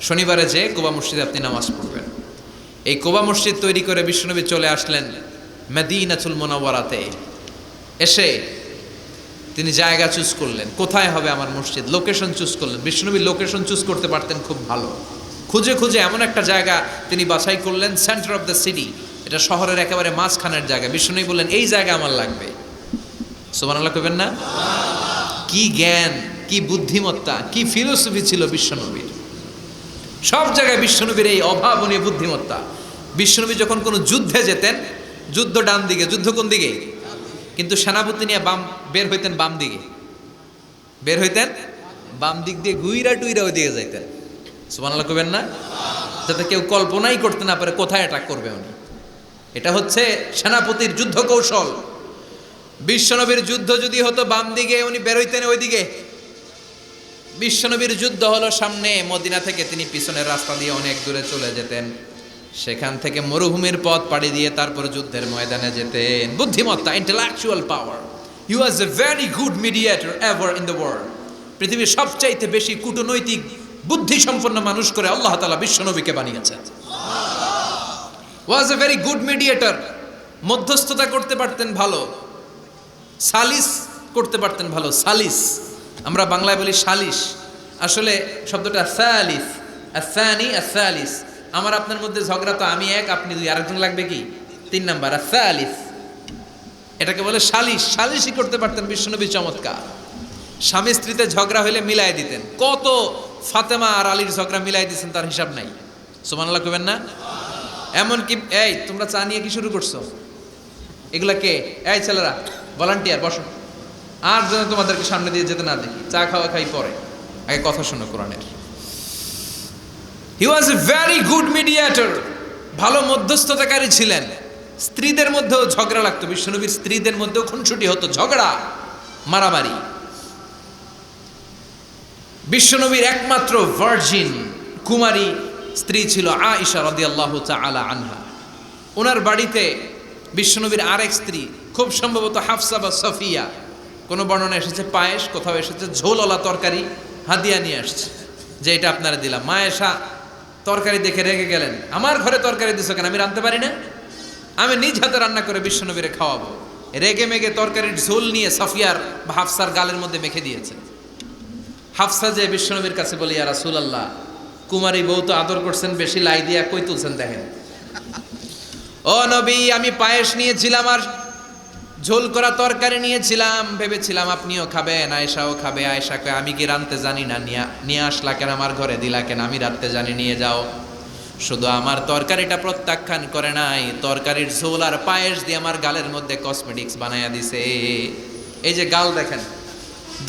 শনিবারে যে কোবা মসজিদে আপনি নামাজ পড়বেন। এই কোবা মসজিদ তৈরি করে বিশ্বনবী চলে আসলেন মদিনাতুল মুনাওয়ারাতে। এসে তিনি জায়গা চুজ করলেন, কোথায় হবে আমার মসজিদ, লোকেশন চুজ করলেন। বিশ্বনবী লোকেশন চুজ করতে পারতেন খুব ভালো। খুঁজে খুঁজে এমন একটা জায়গা তিনি বাছাই করলেন, সেন্টার অফ দ্য সিটি, এটা শহরের একেবারে মাঝখানের জায়গা। বিশ্বনবী বললেন এই জায়গা আমার লাগবে। সুবহানাল্লাহ কইবেন না? কি জ্ঞান, কি বুদ্ধিমত্তা, কি ফিলোসফি ছিল বিশ্বনবীর। সব জায়গায় বিশ্বনবীর এই অভাবনীয় বুদ্ধিমত্তা। বিশ্বনবী যখন কোনো যুদ্ধে যেতেন, যুদ্ধ ডান দিকে, যুদ্ধ কোন দিকে? কিন্তু সেনাপতি নিয়ে বের হইতেন বাম দিকে। বের হইতেন বাম দিক দিয়ে, গুইরা টুইরা ওই দিকে যাইতেন। সুবহানাল্লাহ কইবেন না? যাতে কেউ কল্পনাই করতে না পারে কোথায় অ্যাটাক করবে উনি। এটা হচ্ছে সেনাপতির যুদ্ধ কৌশল। বিশ্বনবীর যুদ্ধ যদি হতো বাম দিকে, উনি বের হইতেন ওই দিকে। বিশ্বনবীর যুদ্ধ হলো সামনে, মদিনা থেকে তিনি পিছনের রাস্তা দিয়ে অনেক দূরে চলে যেতেন। সেখান থেকে মরুভূমির পথ পাড়ি দিয়ে তারপর যুদ্ধের ময়দানে যেতেন। বুদ্ধিমত্তা, intellectual power. He was a very good mediator ever in the world. পৃথিবীর সবচাইতে বেশি কূটনৈতিক বুদ্ধি সম্পন্ন মানুষ করে আল্লাহ তাআলা বিশ্বনবীকে বানিয়েছেন। ওয়াজ এ ভেরি গুড মিডিয়েটর। মধ্যস্থতা করতে পারতেন ভালো, সালিস করতে পারতেন ভালো। সালিস আমরা বাংলায় বলি সালিশ, আসলে শব্দটা সালিস, আসানি আসালিস। আমার আপনার মধ্যে ঝগড়া, তো আমি 1 আপনি 2, আরেকজন লাগবে কি 3 নাম্বার, আসালিস। এটাকে বলে সালিশ। সালিশই করতে পারতেন বিশ্বনবী, চমৎকার। স্বামী স্ত্রীতে ঝগড়া হলে মিলাই দিতেন। কত ফাতেমা আর আলীর ঝগড়া মিলাই দিতেন তার হিসাব নাই। সুবহানাল্লাহ কইবেন না? এমন কি, এই তোমরা চা নিয়ে কি শুরু করছো? এগুলা কে? এই ছেলেরা ভলান্টিয়ার বসো। আর যেন তোমাদেরকে সামনে দিয়ে যেতে না দেখি। চা খাওয়া খাই পরে, আগে কথা শোনো কোরআনের। হি ওয়াজ এ ভেরি গুড মিডিয়েটর। ভালো মধ্যস্থতাকারী ছিলেন। স্ত্রীদের মধ্যেও ঝগড়া লাগতো, বিশ্বনবীর স্ত্রীদের মধ্যেও খুনসুটি হতো, ঝগড়া মারামারি। বিশ্বনবীর একমাত্র ভার্জিন কুমারী স্ত্রী ছিল আয়েশা রাদিয়াল্লাহু তাআলা আনহা। ওনার বাড়িতে বিশ্বনবীর আরেক স্ত্রী, খুব সম্ভবত হাফসা বা সফিয়া, কোনো বর্ণনা এসেছে পায়েস, কোথাও এসেছে ঝোলওয়ালা তরকারি হাদিয়া নিয়ে আসছে, যে এটা আপনারা দিলাম। মা আয়েশা তরকারি দেখে রেগে গেলেন, আমার ঘরে তরকারি দিছো কেন? আমি রাঁধতে পারি না? আমি নিজ হাতে রান্না করে বিশ্বনবীরে খাওয়াবো। রেগে মেগে তরকারির ঝোল নিয়ে সফিয়ার বা হাফসার গালের মধ্যে মেখে দিয়েছে। হাফসা যে বিশ্বনবীর কাছে বলি, ইয়া রাসূলুল্লাহ, কুমারী বউ তো আদর করছেন বেশি, লাই দিয়া কই তুলছেন দেখেন। ও নবী, আমি পায়েস নিয়েছিলাম আর ঝোল করা তরকারি নিয়েছিলাম, ভেবেছিলাম আপনিও খাবেন, আয়েশাও খাবে। আয়েশা কয়, আমি কি রাঁধতে জানি না? নিয়ে আসলা কেন আমার ঘরে, দিলা কেন? আমি রাঁধতে জানি, নিয়ে যাও। শুধু আমার তরকারিটা প্রত্যাখ্যান করে নাই, তরকারির ঝোল আর পায়েস দিয়ে আমার গালের মধ্যে কসমেটিক্স বানাইয়া দিছে। এই যে গাল দেখেন,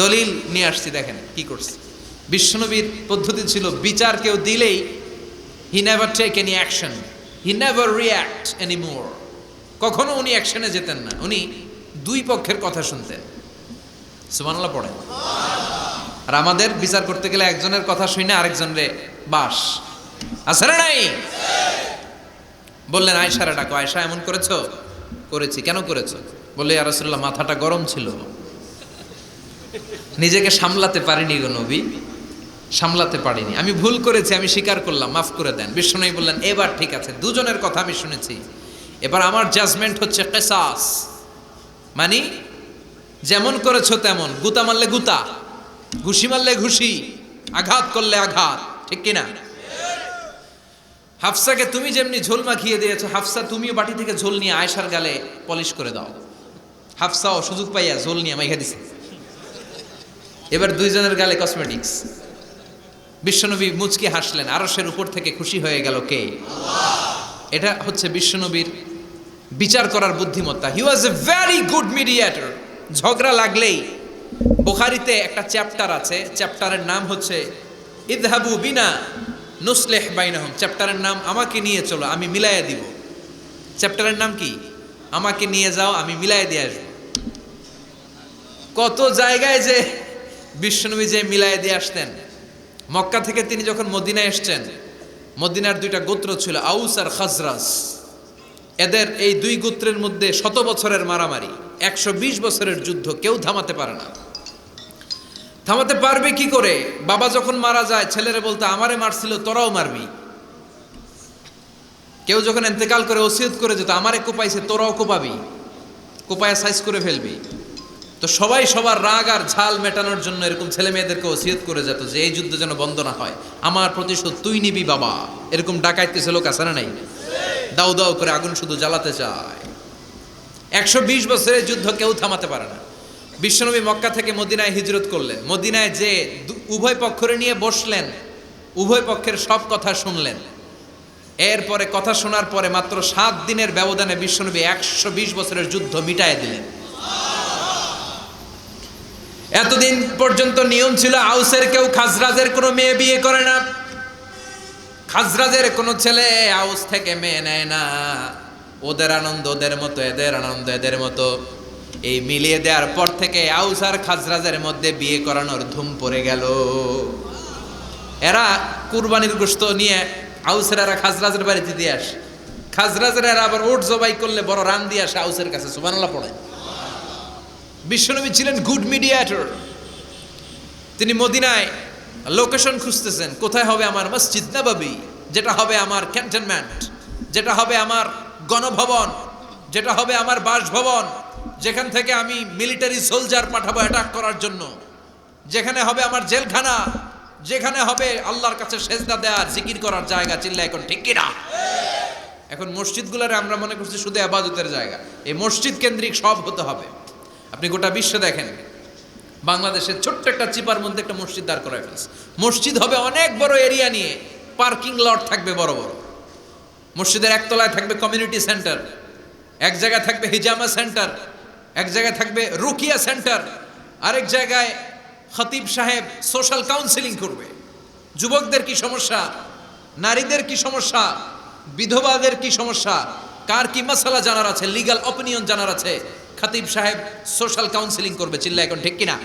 দলিল নিয়ে আসছি, দেখেন কি করছে। বিশ্বনবীর পদ্ধতি ছিল, বিচার কেউ দিলেই he never take any action, he never react anymore. কখনো উনি অ্যাকশনে যেতেন না, উনি 2 পক্ষের কথা শুনতেন। সুবহানাল্লাহ পড়েন। আর আমাদের বিচার করতে গেলে একজনের কথা শুনে আরেকজনের বাস আছে না নাই? বললেন আয়েশারে ডাকো। আয়েশা, এমন করেছো? করেছি। কেন করেছো? বলে ইয়া রাসূলুল্লাহ, মাথাটা গরম ছিল, নিজেকে সামলাতে পারিনি গো নবী, সামলাতে পারিনি, আমি ভুল করেছি, আমি স্বীকার করলাম, মাফ করে দেন। বিশ্বনবী বললেন এবার ঠিক আছে, দুজনের কথা আমি শুনেছি, এবার আমার জাজমেন্ট হচ্ছে কিসাস, মানে যেমন করেছো তেমন, গুতা মারলে গুতা, ঘুষি মারলে ঘুষি, আঘাত করলে আঘাত, ঠিক কিনা? হাফসাকে তুমি যেমনি ঝোল মাখিয়ে দিয়েছো, হাফসা তুমিও বাটি থেকে ঝোল নিয়ে আয়েশার গালে পলিশ করে দাও। হাফসাও সুযোগ পাইয়া ঝোল নিয়ে মাইখা দিছে। এবার দুইজনের গালে কসমেটিক্স। বিশ্বনবী মুচকি হাসলেন, আরশের উপর থেকে খুশি হয়ে গেল কে? আল্লাহ। এটা হচ্ছে বিশ্বনবীর বিচার করার বুদ্ধিমত্তা। হি ওয়াজ এ ভেরি গুড মিডিয়েটর। ঝগড়া লাগলেই, বুখারীতে একটা চ্যাপ্টার আছে, চ্যাপ্টারের নাম হচ্ছে ইযহাবু বিনা নুসলিহ বাইনাহুম। চ্যাপ্টারের নাম আমাকে নিয়ে চলো, আমি মিলাইয়া দিব। চ্যাপ্টারের নাম কি? আমাকে নিয়ে যাও, আমি মিলাইয়া দিয়ে আসবো। কত জায়গায় যে বিশ্বনবী যে মিলাইয়া দিয়ে আসতেন। মক্কা থেকে তিনি যখন মদিনায় এসছেন, মদিনার দুইটা গোত্র ছিল, আউস আর খাজরাজ। এদের এই দুই গোত্রের মধ্যে 100 বছরের মারামারি, 120 বছরের যুদ্ধ, কেউ থামাতে পারে না। থামাতে পারবে কি করে? বাবা যখন মারা যায়, ছেলেরা বলতে আমারে মারছিল, তোরাও মারবি। কেউ যখন ইন্তেকাল করে ওসিয়ত করে যেত, আমারে কোপাইছে, তোরাও কোপাবি, কোপায়া সাইজ করে ফেলবি। তো সবাই সবার রাগ আর ঝাল মেটানোর জন্য এরকম ছেলে মেয়েদেরকে ওসিয়ত করে যেত যে এই যুদ্ধ যেন বন্ধ না হয়, আমার প্রতিশোধ তুই নিবি বাবা। এরকম ডাকাইতে ছিল লোক আছে না নাই? দাউ দাউ করে আগুন শুধু জ্বালাতে চায়। 120 বছরের যুদ্ধ কেউ থামাতে পারে না। বিশ্বনবী মক্কা থেকে মদিনায় হিজরত করলেন। মদিনায় যে উভয় পক্ষরে নিয়ে বসলেন, উভয় পক্ষের সব কথা শুনলেন। এরপরে কথা শোনার পরে মাত্র 7 দিনের ব্যবধানে বিশ্বনবী 120 বছরের যুদ্ধ মিটায় দিলেন। এতদিন পর্যন্ত নিয়ম ছিল আউসের কেউ খাজরাজের কোনো মেয়ে বিয়ে করে না, খাজরাজের কোনো ছেলে আউস থেকে মেয়ে নেয় না। ওদের আনন্দ ওদের মতো, এদের আনন্দ এদের মতো। এই মিলিয়ে দেওয়ার পর থেকে আউস আর খাজরাজের মধ্যে বিয়ে করানোর ধুম পড়ে গেল। এরা কুরবানির গোশত নিয়ে আউসেরা খাজরাজের বাড়িতে দিয়ে আসে, খাজরাজের এরা আবার উট জবাই করলে বড় রান দিয়ে আসে আউসের কাছে। সুবহানাল্লাহ পড়ে। বিশ্বনবী ছিলেন গুড মিডিয়েটর। তিনি মদিনায় লোকেশন খুঁজতেছেন, কোথায় হবে আমার মসজিদ নববী, যেটা হবে আমার ক্যান্টনমেন্ট, যেটা হবে আমার গণভবন, যেটা হবে আমার বাসভবন, যেখান থেকে আমি মিলিটারি সোলজার পাঠাবো অ্যাটাক করার জন্য, যেখানে হবে আমার জেলখানা, যেখানে হবে আল্লাহর কাছে সেজদা দেওয়ার জিকির করার জায়গা। চিল্লা এখন ঠিক কিনা? এখন মসজিদগুলোরে আমরা মনে করছি শুধু ইবাদতের জায়গা। এই মসজিদ কেন্দ্রিক সব হতে হবে। আপনি গোটা বিশ্ব দেখেন, বাংলাদেশের ছোট্ট একটা চিপার মধ্যে একটা মসজিদ দাঁড় করায় ফেলছে। মসজিদ হবে অনেক বড় এরিয়া নিয়ে, পার্কিং লট থাকবে বড় বড়। মসজিদের একতলায় থাকবে কমিউনিটি সেন্টার, এক জায়গায় থাকবে হিজামা সেন্টার, এক জায়গায় থাকবে রুকিয়া সেন্টার, আরেক জায়গায় খতিব সাহেব সোশ্যাল কাউন্সিলিং করবে। যুবকদের কি সমস্যা, নারীদের কি সমস্যা, বিধবাদের কি সমস্যা, কার কি মাসালা জানার আছে, লিগ্যাল অপিনিয়ন জানার আছে, খতিব সাহেব সোশ্যাল কাউন্সিলিং করবে। চিল্লা এখন ঠিক কিনা?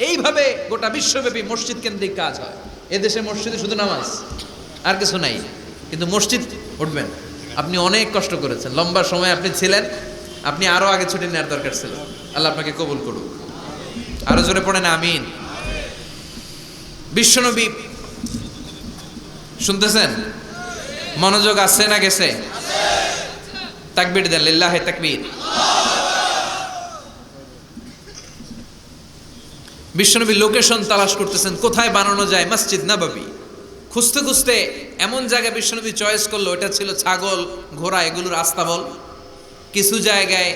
এইভাবে গোটা বিশ্বব্যাপী মসজিদ কেন্দ্রিক কাজ হয়। এদেশে মসজিদে শুধু নামাজ, আর কিছু নাই, কিন্তু মসজিদ উঠবেন। আপনি অনেক কষ্ট করেছেন, লম্বা সময় আপনি ছিলেন, আপনি আরো আগে ছুটি নেওয়ার দরকার ছিল। আল্লাহ আপনাকে কবুল করুক। আরো জোরে পড়েন আমিন। বিশ্বনবী শুনতেছেন? মনোযোগ আছে না গেছে? তাকবীর দেন, লিল্লাহি তাকবীর। বিশ্বনবী লোকেশন তালাশ করতেছেন, কোথায় বানানো যায় মসজিদ নববী। খুঁজতে খুঁজতে এমন জায়গায় বিশ্বনবী চয়েস করলো, এটা ছিল ছাগল ঘোড়া এগুলোর আস্তাবল, কিছু জায়গায়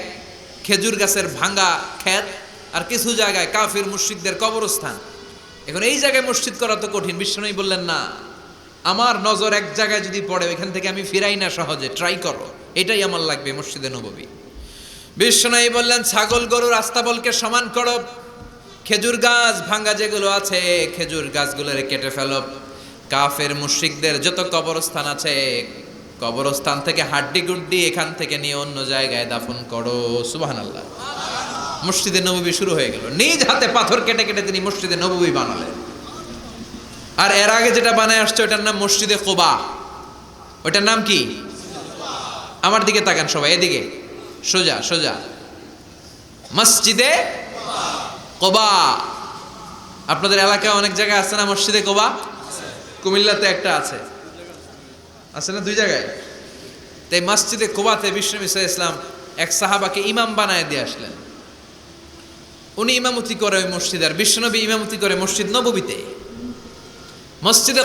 খেজুর গাছের ভাঙ্গা ক্ষেত, আর কিছু জায়গায় কাফির মুশরিকদের কবরস্থান। এখন এই জায়গায় মসজিদ করা তো কঠিন। বিশ্বনবী বললেন না, আমার নজর এক জায়গায় যদি পড়ে ওইখান থেকে আমি ফিরাই না সহজে, ট্রাই করো, এটাই আমার লাগবে মসজিদে নববী। বিশ্বনবী বললেন ছাগল গরুর আস্তাবলকে সমান করো, খেজুর গাছ ভাঙ্গা যেগুলো আছে খেজুর গাছগুলোরে কেটে ফেলো, কাফের মুশরিকদের যত কবরস্থান আছে কবরস্থান থেকে হাড্ডি গুড্ডি এখান থেকে নিয়ে অন্য জায়গায় দাফন করো। সুবহানাল্লাহ। মসজিদে নববী শুরু হয়ে গেল। নিজ হাতে পাথর কেটে কেটে তিনি মসজিদে নববী বানালেন। আর এর আগে যেটা বানায় আসছে ওটার নাম মসজিদে কুবা। ওটার নাম কি? আমার দিকে তাকান সবাই, এদিকে সোজা সোজা। মসজিদে কোবা। আপনাদের এলাকায় অনেক জায়গায় আছে না মসজিদে কোবা? কুমিল্লাতে একটা আছে, আছে না 2 জায়গায়? তাই মসজিদে কোবাতে বিশ্বনবী সাল্লাল্লাহু আলাইহি ওয়াসাল্লাম এক সাহাবাকে ইমাম বানায় দিয়ে আসলেন। উনি ইমামতি করে ওই মসজিদে, আর বিশ্বনবী ইমামতি করে মসজিদ নববীতে। মসজিদে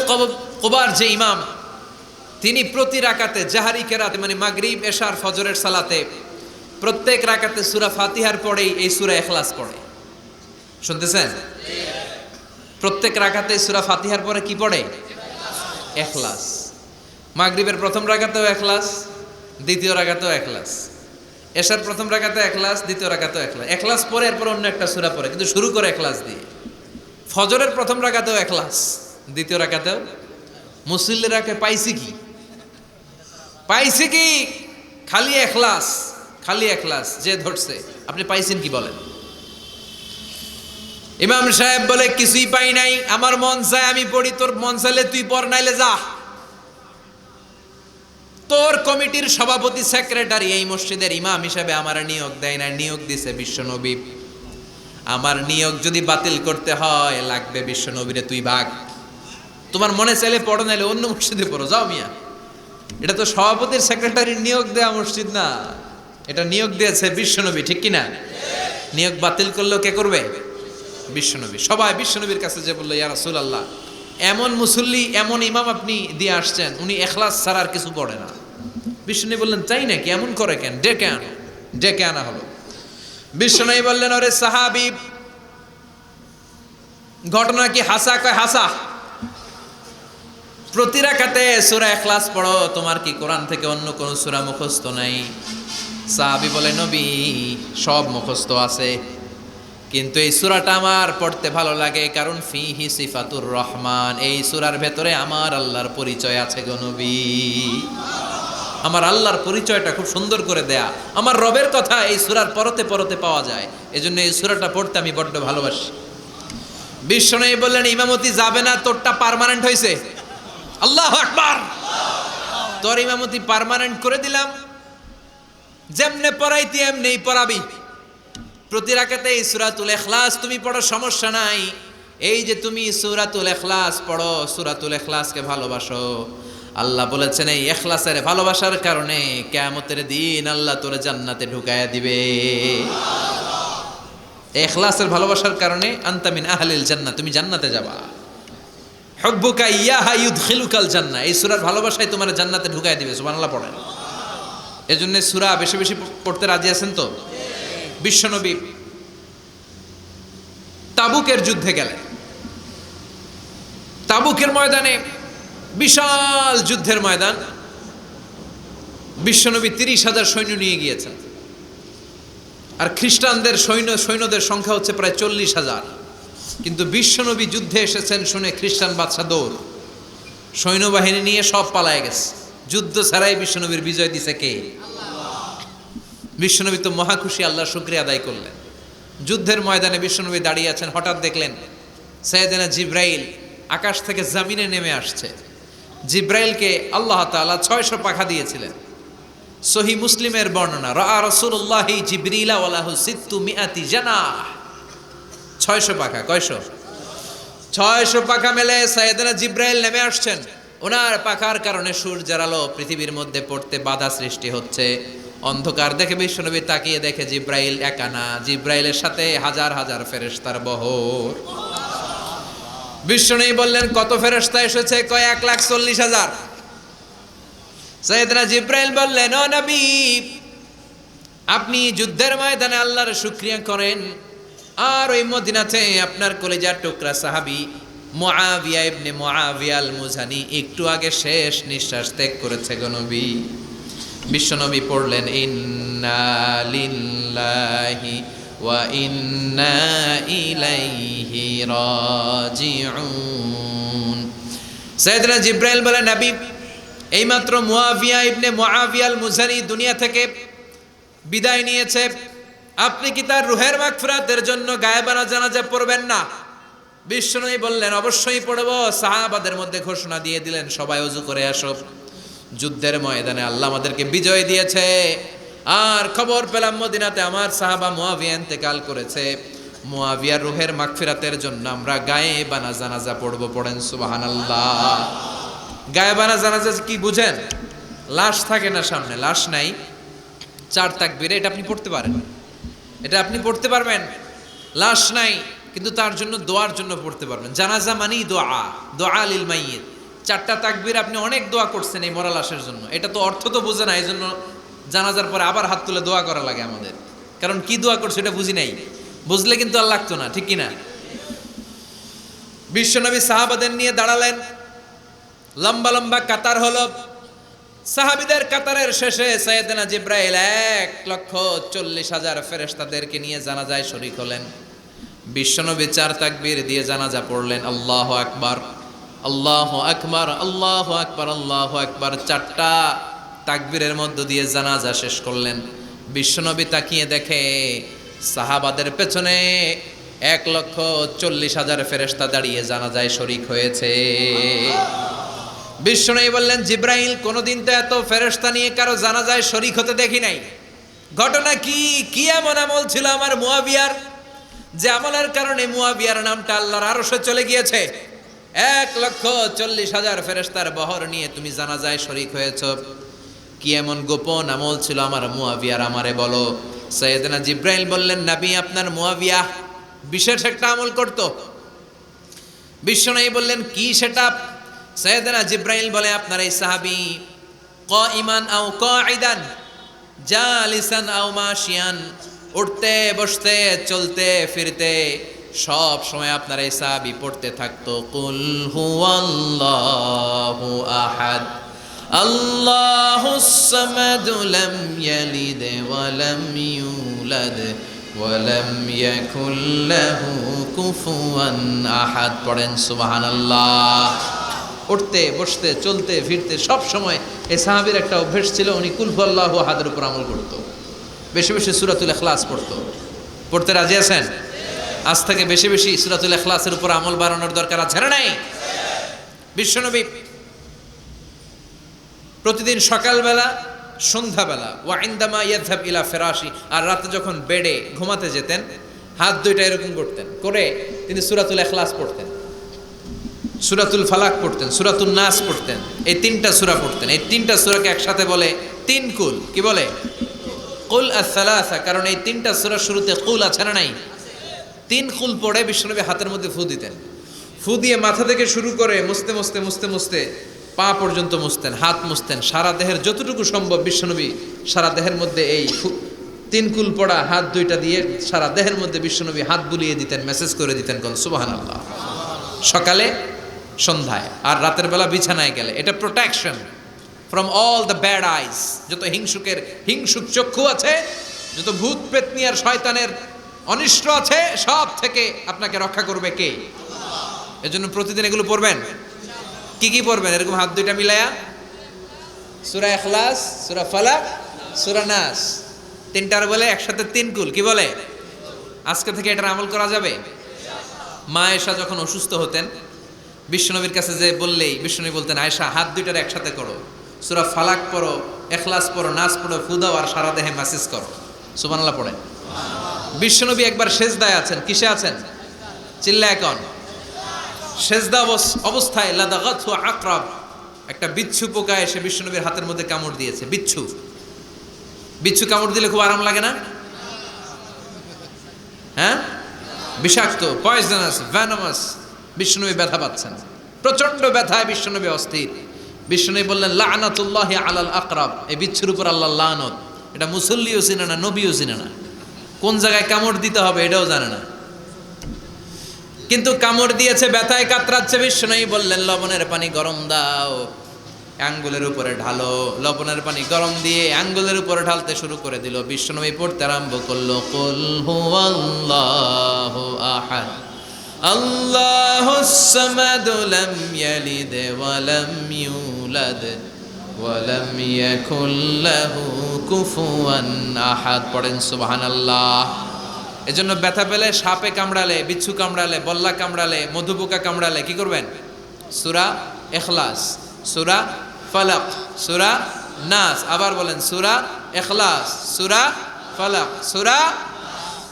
কোবার যে ইমাম, তিনি প্রতি রাকাতে জাহারি কেরাতে মানে মাগরিব এশার ফজরের সালাতে প্রত্যেক রাকাতে সূরা ফাতিহার পরেই এই সূরা ইখলাস পড়ে। শুনতেছেন? প্রত্যেক রাকাতে সূরা ফাতিহার পরে কি পড়ে? ইখলাস। মাগরিবের প্রথম রাকাতেও ইখলাস, দ্বিতীয় রাকাতেও ইখলাস, এশার প্রথম রাকাতে ইখলাস, দ্বিতীয় রাকাতেও ইখলাস। ইখলাস পরে এরপর অন্য একটা সূরা পড়ে, কিন্তু শুরু করে ইখলাস দিয়ে। ফজরের প্রথম রাকাতেও ইখলাস, দ্বিতীয় রাকাতেও। মুসল্লিরাকে পাইছি কি? পাইছি কি? খালি ইখলাস, খালি ইখলাস। যে ধরছে, আপনি পাইছেন কি বলেন? ইমাম সাহেব বলে কিছুই পাই নাই, আমার মন চায় আমি পড়ি, তোর মন চাইলে তুই পড়, নাইলে যা। তোর কমিটির সভাপতি সেক্রেটারি এই মসজিদের ইমাম হিসেবে আমার নিয়োগ দেয় না, নিয়োগ দিছে বিশ্বনবী। আমার নিয়োগ যদি বাতিল করতে হয় লাগবে বিশ্বনবীরে তুই ভাগ। তোমার মনে চাইলে পড়ো, নাইলে অন্য মসজিদে পড়ো, যাও মিয়া। এটা তো সভাপতির সেক্রেটারির নিয়োগ দেয়া মসজিদ না, এটা নিয়োগ দিয়েছে বিশ্বনবী, ঠিক কিনা? নিয়োগ বাতিল করলেও কে করবে? বিশ্বনবী। সবাই বিশ্বনবীর কাছে যে বললো, ইয়া রাসূলুল্লাহ, এমন মুসল্লি এমন ইমাম আপনি দিয়ে আসছেন, উনি ইখলাস ছাড়া আর কিছু পড়ে না। বিশ্বনবী বললেন, তাই নাকি? এমন করে কেন? ডেকে আনো। ডেকে আনা হলো। বিশ্বনবী বললেন, ওরে সাহাবী, ঘটনা কি হাসা? কয় হাসা। প্রতি রাকাতে সূরা ইখলাস পড়ো, তোমার কি কোরআন থেকে অন্য কোন সূরা মুখস্থ নাই? সাহাবী বলে, নবী সব মুখস্থ আছে, কিন্তু এই সূরাটা আমার পড়তে ভালো লাগে, কারণ ফিহি সিফাতুর রহমান, এই সূরার ভেতরে আমার আল্লাহর পরিচয় আছে গো নবী। আমার আল্লাহর পরিচয়টা খুব সুন্দর করে দেয়া, আমার রবের কথা এই সূরার পরতে পরতে পাওয়া যায়, এজন্য এই সূরাটা পড়তে আমি বড্ড ভালোবাসি। বিশ্বনবী বললেন, ইমামতি যাবে না, তোরটা পার্মানেন্ট হয়েছে। আল্লাহু আকবার। তোর ইমামতি পার্মানেন্ট করে দিলাম, যেমনে পড়াইতি এমনেই পড়াবি। প্রতি রাকাতে এই সূরাতুল ইখলাস তুমি পড়ো, সমস্যা নাই। এই যে তুমি সূরাতুল ইখলাস পড়ো, সূরাতুল ইখলাসকে ভালোবাসো, আল্লাহ বলেছেন এই ইখলাসের ভালোবাসার কারণে কিয়ামতের দিন আল্লাহ তোরে জান্নাতে ঢুকায়া দিবে। ইখলাসের ভালোবাসার কারণে আনতা মিন আহলিল জান্নাহ, তুমি জান্নাতে যাবা। হুব্বুকা ইয়াহা ইউদখিলুকাল জান্নাহ, এই সূরার ভালোবাসায় তোমার জান্নাতে ঢুকায়া দিবে। সুবহানাল্লাহ পড়েন। এজন্য সূরা বেশি বেশি পড়তে রাজি আছেন তো? বিশ্বনবী তাবুকের যুদ্ধে গেলেন। তাবুকের ময়দানে বিশাল যুদ্ধের ময়দান, বিশ্বনবী 30,000 সৈন্য নিয়ে গিয়েছেন, আর খ্রিস্টানদের সৈন্যদের সংখ্যা হচ্ছে প্রায় 40,000। কিন্তু বিশ্বনবী যুদ্ধে এসেছেন শুনে খ্রিস্টান বাদশা দৌড়, সৈন্যবাহিনী নিয়ে সব পালায় গেছে। যুদ্ধ ছাড়াই বিশ্বনবীর বিজয় দিছে কে? বিশ্বনবী তো মহা খুশি, আল্লাহর শুকরিয়া আদায় করলেন। যুদ্ধের ময়দানে বিশ্বনবী দাঁড়িয়ে আছেন, হঠাৎ দেখলেন সাইয়েদনা জিব্রাইল আকাশ থেকে জমিনে নেমে আসছে। জিব্রাইলকে আল্লাহ তাআলা 600 পাখা দিয়েছিলেন। সহিহ মুসলিমের বর্ণনা, রাআ রাসূলুল্লাহি জিবরিলা ওয়া লাহু 600 জানাহ। 600 পাখা। কয়শো? 600 পাখা মেলে সাইয়েদনা জিব্রাইল নেমে আসছেন। ওনার পাখার কারণে সূর্যের আলো পৃথিবীর মধ্যে পড়তে বাধা সৃষ্টি হচ্ছে। অন্ধকার দেখে বিশ্বনবী তাকিয়ে দেখে জিব্রাইল একা না, জিব্রাইলের সাথে হাজার হাজার ফেরেশতার বহর। বিশ্বনবী বললেন, কত ফেরেশতা এসেছে? কয় 1,40,000। সাইয়েদনা জিব্রাইল বললেন, ও নবী, আপনি যুদ্ধের ময়দানে আল্লাহর শুকরিয়া করেন, আর ওই মদিনাতে আপনার কলিজার টুকরা সাহাবী মুআবিয়া ইবনে মুআবিয়া আল মুজানি একটু আগে শেষ নিঃশ্বাস ত্যাগ করেছে গো নবী। বিশ্বনবী পড়লেন, ইন্না লিল্লাহি ওয়া ইন্না ইলাইহি রাজিউন। সাইয়েদনা জিব্রাইল বলেন, নবী, এইমাত্র মুআবিয়া ইবনে মুআবিয়া আল মুজানি দুনিয়া থেকে বিদায় নিয়েছে, আপনি কি তার রুহের মাগফিরাতের জন্য গায়েবানা জানাজা পড়বেন না? বিশ্বনবী বললেন, অবশ্যই পড়ব। সাহাবাদের মধ্যে ঘোষণা দিয়ে দিলেন, সবাই ওযু করে আসো। যুদ্ধের ময়দানে আল্লাহ আমাদেরকে বিজয় দিয়েছে। আর খবর পেলাম মদিনাতে আমার সাহাবা মুয়াবিয়া ইন্তেকাল করেছে। মুয়াবিয়ার রুহের মাগফিরাতের জন্য আমরা গায়েবানা জানাজা পড়ব। পড়েন সুবহানাল্লাহ। গায়েবানা জানাজা কি বুঝেন? লাশ থাকে না সামনে, লাশ নাই, 4 তাকবীরে এটা আপনি পড়তে পারেন, এটা আপনি পড়তে পারবেন। লাশ নাই কিন্তু তার জন্য দোয়ার জন্য পড়তে পারবেন। জানাজা মানেই দোয়া, দোয়া লিল মাইয়িত। 4টা তাকবীর আপনি অনেক দোয়া করছেন এই মরা লাশের জন্য, এটা তো অর্থ তো বোঝে না, এই জন্য জানাজার পরে আবার হাত তুলে দোয়া করা লাগে আমাদের, কারণ কি দোয়া করছে এটা বুঝি নাই। বুঝলে কিন্তু আর লাগতো না, ঠিক কিনা? বিশ্বনবী সাহাবাদের নিয়ে দাঁড়ালেন, লম্বা লম্বা কাতার হলো। সাহাবীদের কাতারের শেষে সাইয়েদনা জিব্রাইল 1,40,000 ফেরেশতাদেরকে নিয়ে জানাজায় শরীক হলেন। বিশ্বনবী 4 তাকবীর দিয়ে জানাজা পড়লেন, আল্লাহু আকবার, আল্লাহু আকবার, আল্লাহু আকবার, আল্লাহু আকবার। 4টা তাকবীরের মধ্য দিয়ে জানাজা শেষ করলেন। বিশ্বনবী তাকিয়ে দেখে সাহাবাদের পেছনে 1,40,000 ফেরেশতা দাঁড়িয়ে জানাজায় শরীক হয়েছে। বিশ্বনবী বললেন, জিব্রাইল, কোনদিন তো এত ফেরেশতা নিয়ে কারো জানাজায় শরীক হতে দেখি নাই। ঘটনা কি? কি এমন আমল ছিল আমার মুয়াবিয়ার, যে আমলের কারণে মুয়াবিয়ার নামটা আল্লাহর আরশে চলে গিয়েছে? 1,40,000 ফেরেশতার বহর নিয়ে তুমি জানাজায় শরীক হয়েছ। কি এমন গোপন আমল ছিল আমার মুয়াবিয়ার, আমারে বলো। সাইয়েদনা জিব্রাইল বললেন, নবী, আপনার মুয়াবিয়া বিশেষ একটা আমল করত। বিশ্বনবী বললেন, কি সেটা? সাইয়েদনা জিব্রাইল বলে, আপনার এই সাহাবী কাইমান আও কাঈদান, জালিসান আও মাশিয়ান, উঠতে বসতে চলতে ফিরতে সব সময় আপনার এই সাহাবী পড়তে থাকতো, কুল হুয়াল্লাহু আহাদ, আল্লাহুস সামাদ, লাম ইয়ালিদ ওয়া লাম ইউলাদ ওয়া লাম ইয়াকুল লাহু কুফুয়ান আহাদ। পড়েন সুবহানাল্লাহ। উঠতে বসতে চলতে ফিরতে সব সময় এই সাহাবীর একটা অভ্যাস ছিল, উনি কুল হুয়াল্লাহু আহাদের উপর আমল করতো। বেশি বেশি সূরাতুল ইখলাস পড়তো। পড়তে রাজি আছেন? আজ থেকে বেশি বেশি সূরাতুল ইখলাসের উপর আমল বাড়ানোর দরকার আছে না নাই? বিশ্বনবী প্রতিদিন সকালবেলা, সন্ধ্যাবেলা, ওয়া ইনদামা ইয়াযহাব ইলা ফিরাশি, আর রাতে যখন বেডে ঘুমাতে যেতেন, হাত দুইটা এরকম করতেন, করে তিনি সূরাতুল ইখলাস পড়তেন, সূরাতুল ফালাক পড়তেন, সূরাতুন নাস পড়তেন। এই 3টা সূরা পড়তেন। এই 3টা সূরাকে একসাথে বলে 3 কুল। কি বলে? কুল আস-সালাসা। কারণ এই 3টা সূরার শুরুতে কুল আছে না নাই? 3 কুল পড়ে বিশ্বনবী হাতের মধ্যে ফু দিতেন। ফু দিয়ে মাথা থেকে শুরু করে মুছতে মুছতে মুছতে মুছতে পা পর্যন্ত মুছতেন, হাত মুছতেন, সারা দেহের যতটুকু সম্ভব বিশ্বনবী সারা দেহের মধ্যে এই 3 কুল পড়া হাত দুইটা দিয়ে সারা দেহের মধ্যে বিশ্বনবী হাত বুলিয়ে দিতেন, মেসেজ করে দিতেন, কোন সুবহানাল্লাহ। সকালে, সন্ধ্যায়, আর রাতের বেলা বিছানায় গেলে। এটা protection from all the bad আইস। যত হিংসুক চক্ষু আছে, যত ভূত পেতনি আর শয়তানের অনিষ্ট আছে, সব থেকে আপনাকে রক্ষা করবে কে? এজন্য প্রতিদিন এগুলো পড়বেন। কি কি পড়বেন? এরকম হাত দুইটা মিলায়া সূরা ইখলাস, সূরা ফালাক, সূরা নাস, 3টার বলে একসাথে 3 কুল। কি বলে? আজকে থেকে এটার আমল করা যাবে। মা আয়েশা যখন অসুস্থ হতেন, বিশ্বনবীর কাছে যে বললেই বিশ্বনবী বলতেন, আয়েশা, হাত দুইটার একসাথে করো, সূরা ফালাক পড়ো, ইখলাস পড়ো, নাস পড়ো, ফু দাও, আর সারা দেহে মেসেজ করো। সুবহানাল্লাহ পড়েন। বিশ্বনবী একবার সেজদায় আছেন। কিসে আছেন? চিল্লায় কোন? সেজদা অবস্থায় লাদাগাতহু আকরাব, একটা বিচ্ছু পোকা এসে বিশ্বনবীর হাতের মধ্যে কামড় দিয়েছে। বিচ্ছু কামড় দিলে খুব আরাম লাগে না? হ্যাঁ, বিষাক্ত, পয়জনাস, ভ্যানোমাস। বিশ্বনবী ব্যথা পাচ্ছেন, প্রচন্ড ব্যথায় বিশ্বনবী অস্থির। বিশ্বনবী বললেন, লা'নাতুল্লাহি আলাল আকরাব, এই বিচ্ছুর উপর আল্লাহর লানত। এটা মুসল্লিও চিনে না, নবীও চিনে না, কোন জায়গায় কামড় দিতে হবে এটাও জানে না, কিন্তু কামড় দিয়েছে, ব্যথায় কাতরাচ্ছে। বিশ্বনবী বললেন, লবণের পানি গরম দাও, আঙ্গুলের উপরে ঢালো। লবণের পানি গরম দিয়ে আঙ্গুলের উপরে ঢালতে শুরু করে দিল। বিশ্বনবী পড়তে আরম্ভ করলো, কুল হুয়াল্লাহু আহাদ, আল্লাহুস সামাদ, লাম ইয়ালিদ ওয়া লাম ইউলাদ ওয়া লাম ইয়াকুল লাহু কুফুয়ান আহাদ। পড়েন সুবহানাল্লাহ। এজন্য ব্যথা পেলে, সাপে কামড়ালে, বিচ্ছু কামড়ালে, বল্লা কামড়ালে, মধুপোকা কামড়ালে কি করবেন? সূরা ইখলাস, সূরা ফালাক, সূরা নাস, আবার বলেন সূরা ইখলাস, সূরা ফালাক, সূরা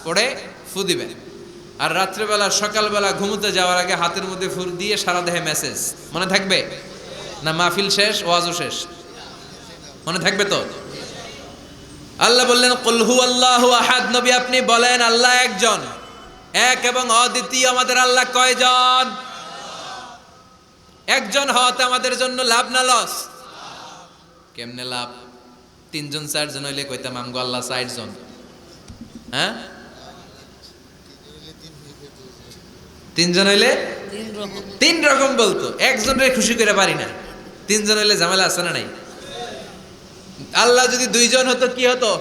পড়ে ফু দিবেন। আর রাত্রেবেলা সকালবেলা ঘুমোতে যাওয়ার আগে হাতের মধ্যে ফুর দিয়ে সারা দেহে মেসেজ, মনে থাকবে না? মাহফিল শেষ, ওয়াজও শেষ, মনে থাকবে তো? আল্লাহ বললেন কুল হুয়াল্লাহু আহাদ, নবী আপনি বলেন আল্লাহ একজন, এক এবং অদ্বিতীয়। আমাদের আল্লাহ কয়জন? একজন হওয়াতে আমাদের জন্য লাভ না লস? কেমনে লাভ? তিনজন চারজন হইলে কইতাম আমগো আল্লাহ 60 জন। হ্যাঁ, তিনজন হইলে তিন রকম বলতো, একজনের খুশি করে পারি না। তিনজন হইলে ঝামেলা আছে না নাই? আল্লাহ যদি দুইজন হতো কি হতো?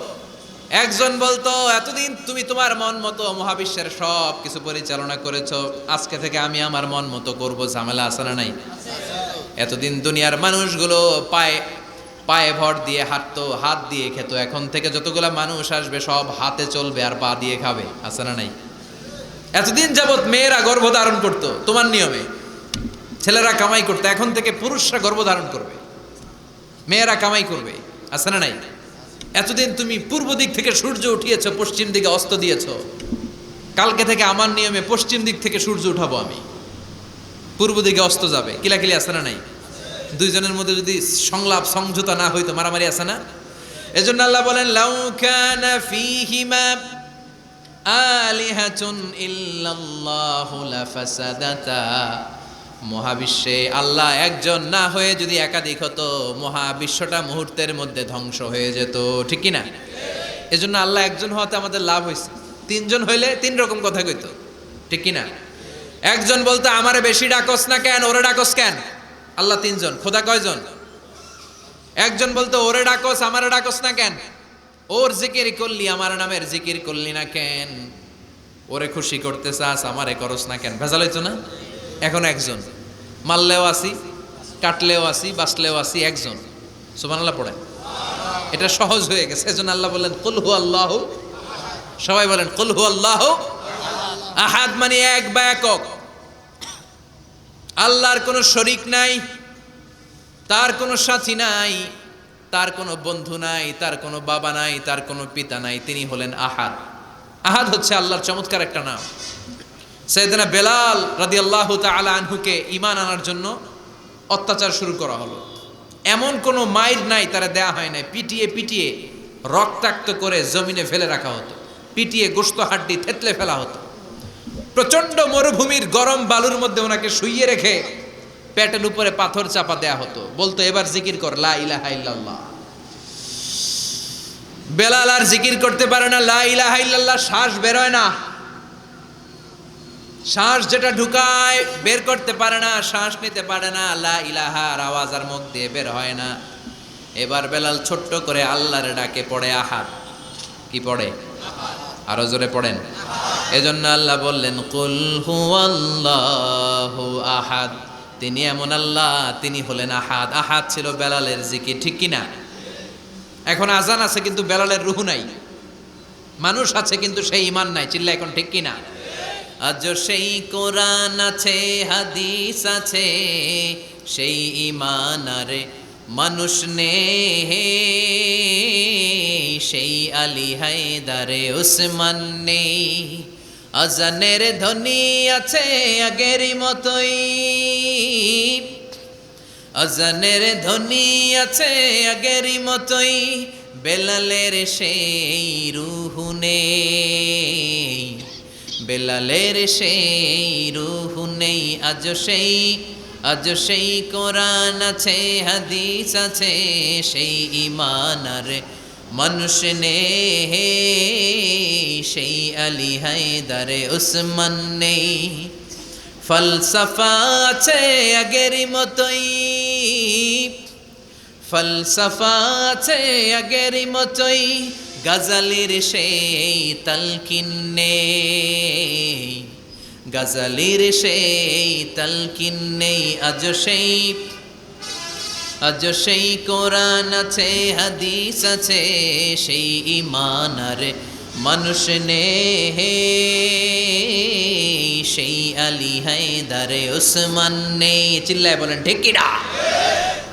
একজন বলতো এতদিন তুমি তোমার মন মতো মহাবিশ্বের সব কিছু পরিচালনা করেছো, আজকে থেকে আমি আমার মন মতো করবো, ঝামেলা আছে না নাই? এতদিন দুনিয়ার মানুষগুলো পায়ে পায়ে ভর দিয়ে হাঁটতো, হাত দিয়ে খেত, এখন থেকে যতগুলা মানুষ আসবে সব হাতে চলবে আর পা দিয়ে খাবে, আছে না নাই? এতদিন যাবত মেয়েরা গর্ভধারণ করতো তোমার নিয়মে, ছেলেরা কামাই করতো, এখন থেকে পুরুষরা গর্ভধারণ করবে, মেয়েরা কামাই করবে, আছে না নাই? এতদিন তুমি পূর্ব দিক থেকে সূর্য উঠিয়েছো, পশ্চিম দিকে অস্ত দিয়েছো, কালকে থেকে আমার নিয়মে পশ্চিম দিক থেকে সূর্য উঠাবো আমি, পূর্ব দিকে অস্ত যাবে। কিলাকিলি আছে না নাই? দুইজনের মধ্যে যদি সংলাপ সংযুতা না হইতো মারামারি আছে না? এজন্য আল্লাহ বলেন লাউ কানা ফীহিমা আলিহাতুন ইল্লাল্লাহু লাফাসাদাতা, মহাবিশ্বে আল্লাহ একজন না হয়ে যদি একাধিক হতো, মহাবিশ্বটা মুহূর্তের মধ্যে ধ্বংস হয়ে যেত, ঠিক কি না? এজন্য আল্লাহ একজন হওয়াতে আমাদের লাভ হয়েছে। তিনজন হইলে তিন রকম কথা কইতো, ঠিক কি না? একজন বলতো আমারে বেশি ডাকস না কেন, ওরে ডাকস কেন? আল্লাহ তিনজন, খোদা কয়জন? একজন বলতো ওরে ডাকস আমারে ডাকস না কেন, ওর জিকির করলি আমার নামের জিকির করলি না কেন, ওরে খুশি করতে চাস আমারে করস না কেন, ভেজাল হইতো না? এখন একজন, মারলেও আসি, কাটলেও আসি, বাঁচলেও আসি, একজন। সুবহানাল্লাহ পড়েন, এটা সহজ হয়ে গেছে। এজন্য আল্লাহ বললেন কুল হুয়াল্লাহু, সবাই বলেন কুল হুয়াল্লাহু আহাদ, মানে এক বা একক। আল্লাহর কোনো শরীক নাই, তার কোনো সাথী নাই, তার কোনো বন্ধু নাই, তার কোনো বাবা নাই, তার কোনো পিতা নাই, তিনি হলেন আহাদ। আহাদ হচ্ছে আল্লাহর চমৎকার একটা নাম। সাইয়েদনা বেলাল রাদিয়াল্লাহু তাআলা আনহুকে ঈমান আনার জন্য অত্যাচার শুরু করা হলো। এমন কোনো মাইর নাই তারা দেয়া হয় নাই, পিটিয়ে পিটিয়ে রক্তাক্ত করে জমিনে ফেলে রাখা হতো, পিটিয়ে গোশত হাড্ডি থেতলে ফেলা হতো। প্রচন্ড মরুভূমির গরম বালুর মধ্যে ওনাকে শুইয়ে রেখে পেটের উপরে পাথর চাপা দেয়া হতো, বলতো এবার জিকির কর লা ইলাহা ইল্লাল্লাহ। বেলাল আর জিকির করতে পারে না, লা ইলাহা ইল্লাল্লাহ শ্বাস বেরোয় না, শ্বাস যেটা ঢুকায় বের করতে পারে না, শ্বাস নিতে পারে না, লা ইলাহার আওয়াজ আর মুখ দিয়ে বের হয় না। এবার বেলাল ছোট্ট করে আল্লাহর ডাকে পড়ে আহাদ। কি পড়ে? আরো জোরে পড়েন। এজন্য আল্লাহ বললেন কুল হুয়াল্লাহু আহাদ, তিনি এমন আল্লাহ, তিনি হলেন আহাদ। আহাদ ছিল বেলালের জিকির, ঠিক কিনা? এখন আজান আছে কিন্তু বেলালের রুহ নাই, মানুষ আছে কিন্তু সেই ঈমান নাই, চিল্লা এখন ঠিক কিনা? আজ সেই কোরআন আছে, হাদিস আছে, সেই ঈমান আর মানুষ নেই, সেই আলী হায়দারে উসমান নেই। আজানের ধ্বনি আছে আগের মতোই, আজানের ধ্বনি আছে আগের মতোই, বেলালের সেই রূহ নেই, বেলালের সেই রূহ নেই। আজ সেই কোরআন আছে, হাদিস আছে, সেই ঈমান আর মানুষ নেই, সেই আলী হায়দারে উসমান নেই। ফলসফা আছে আগের মতোই, ফলসফা আছে আগের মতোই, গজলের সেই তালকিন নেই, গজলের সেই তালকিন নেই। আজ সেই কোরআন আছে, হাদিস আছে, সেই ঈমান আর মানুষ নেই, সেই আলী হায়দারে উসমান নেই। চিল্লায় বলেন ঠিক কিনা?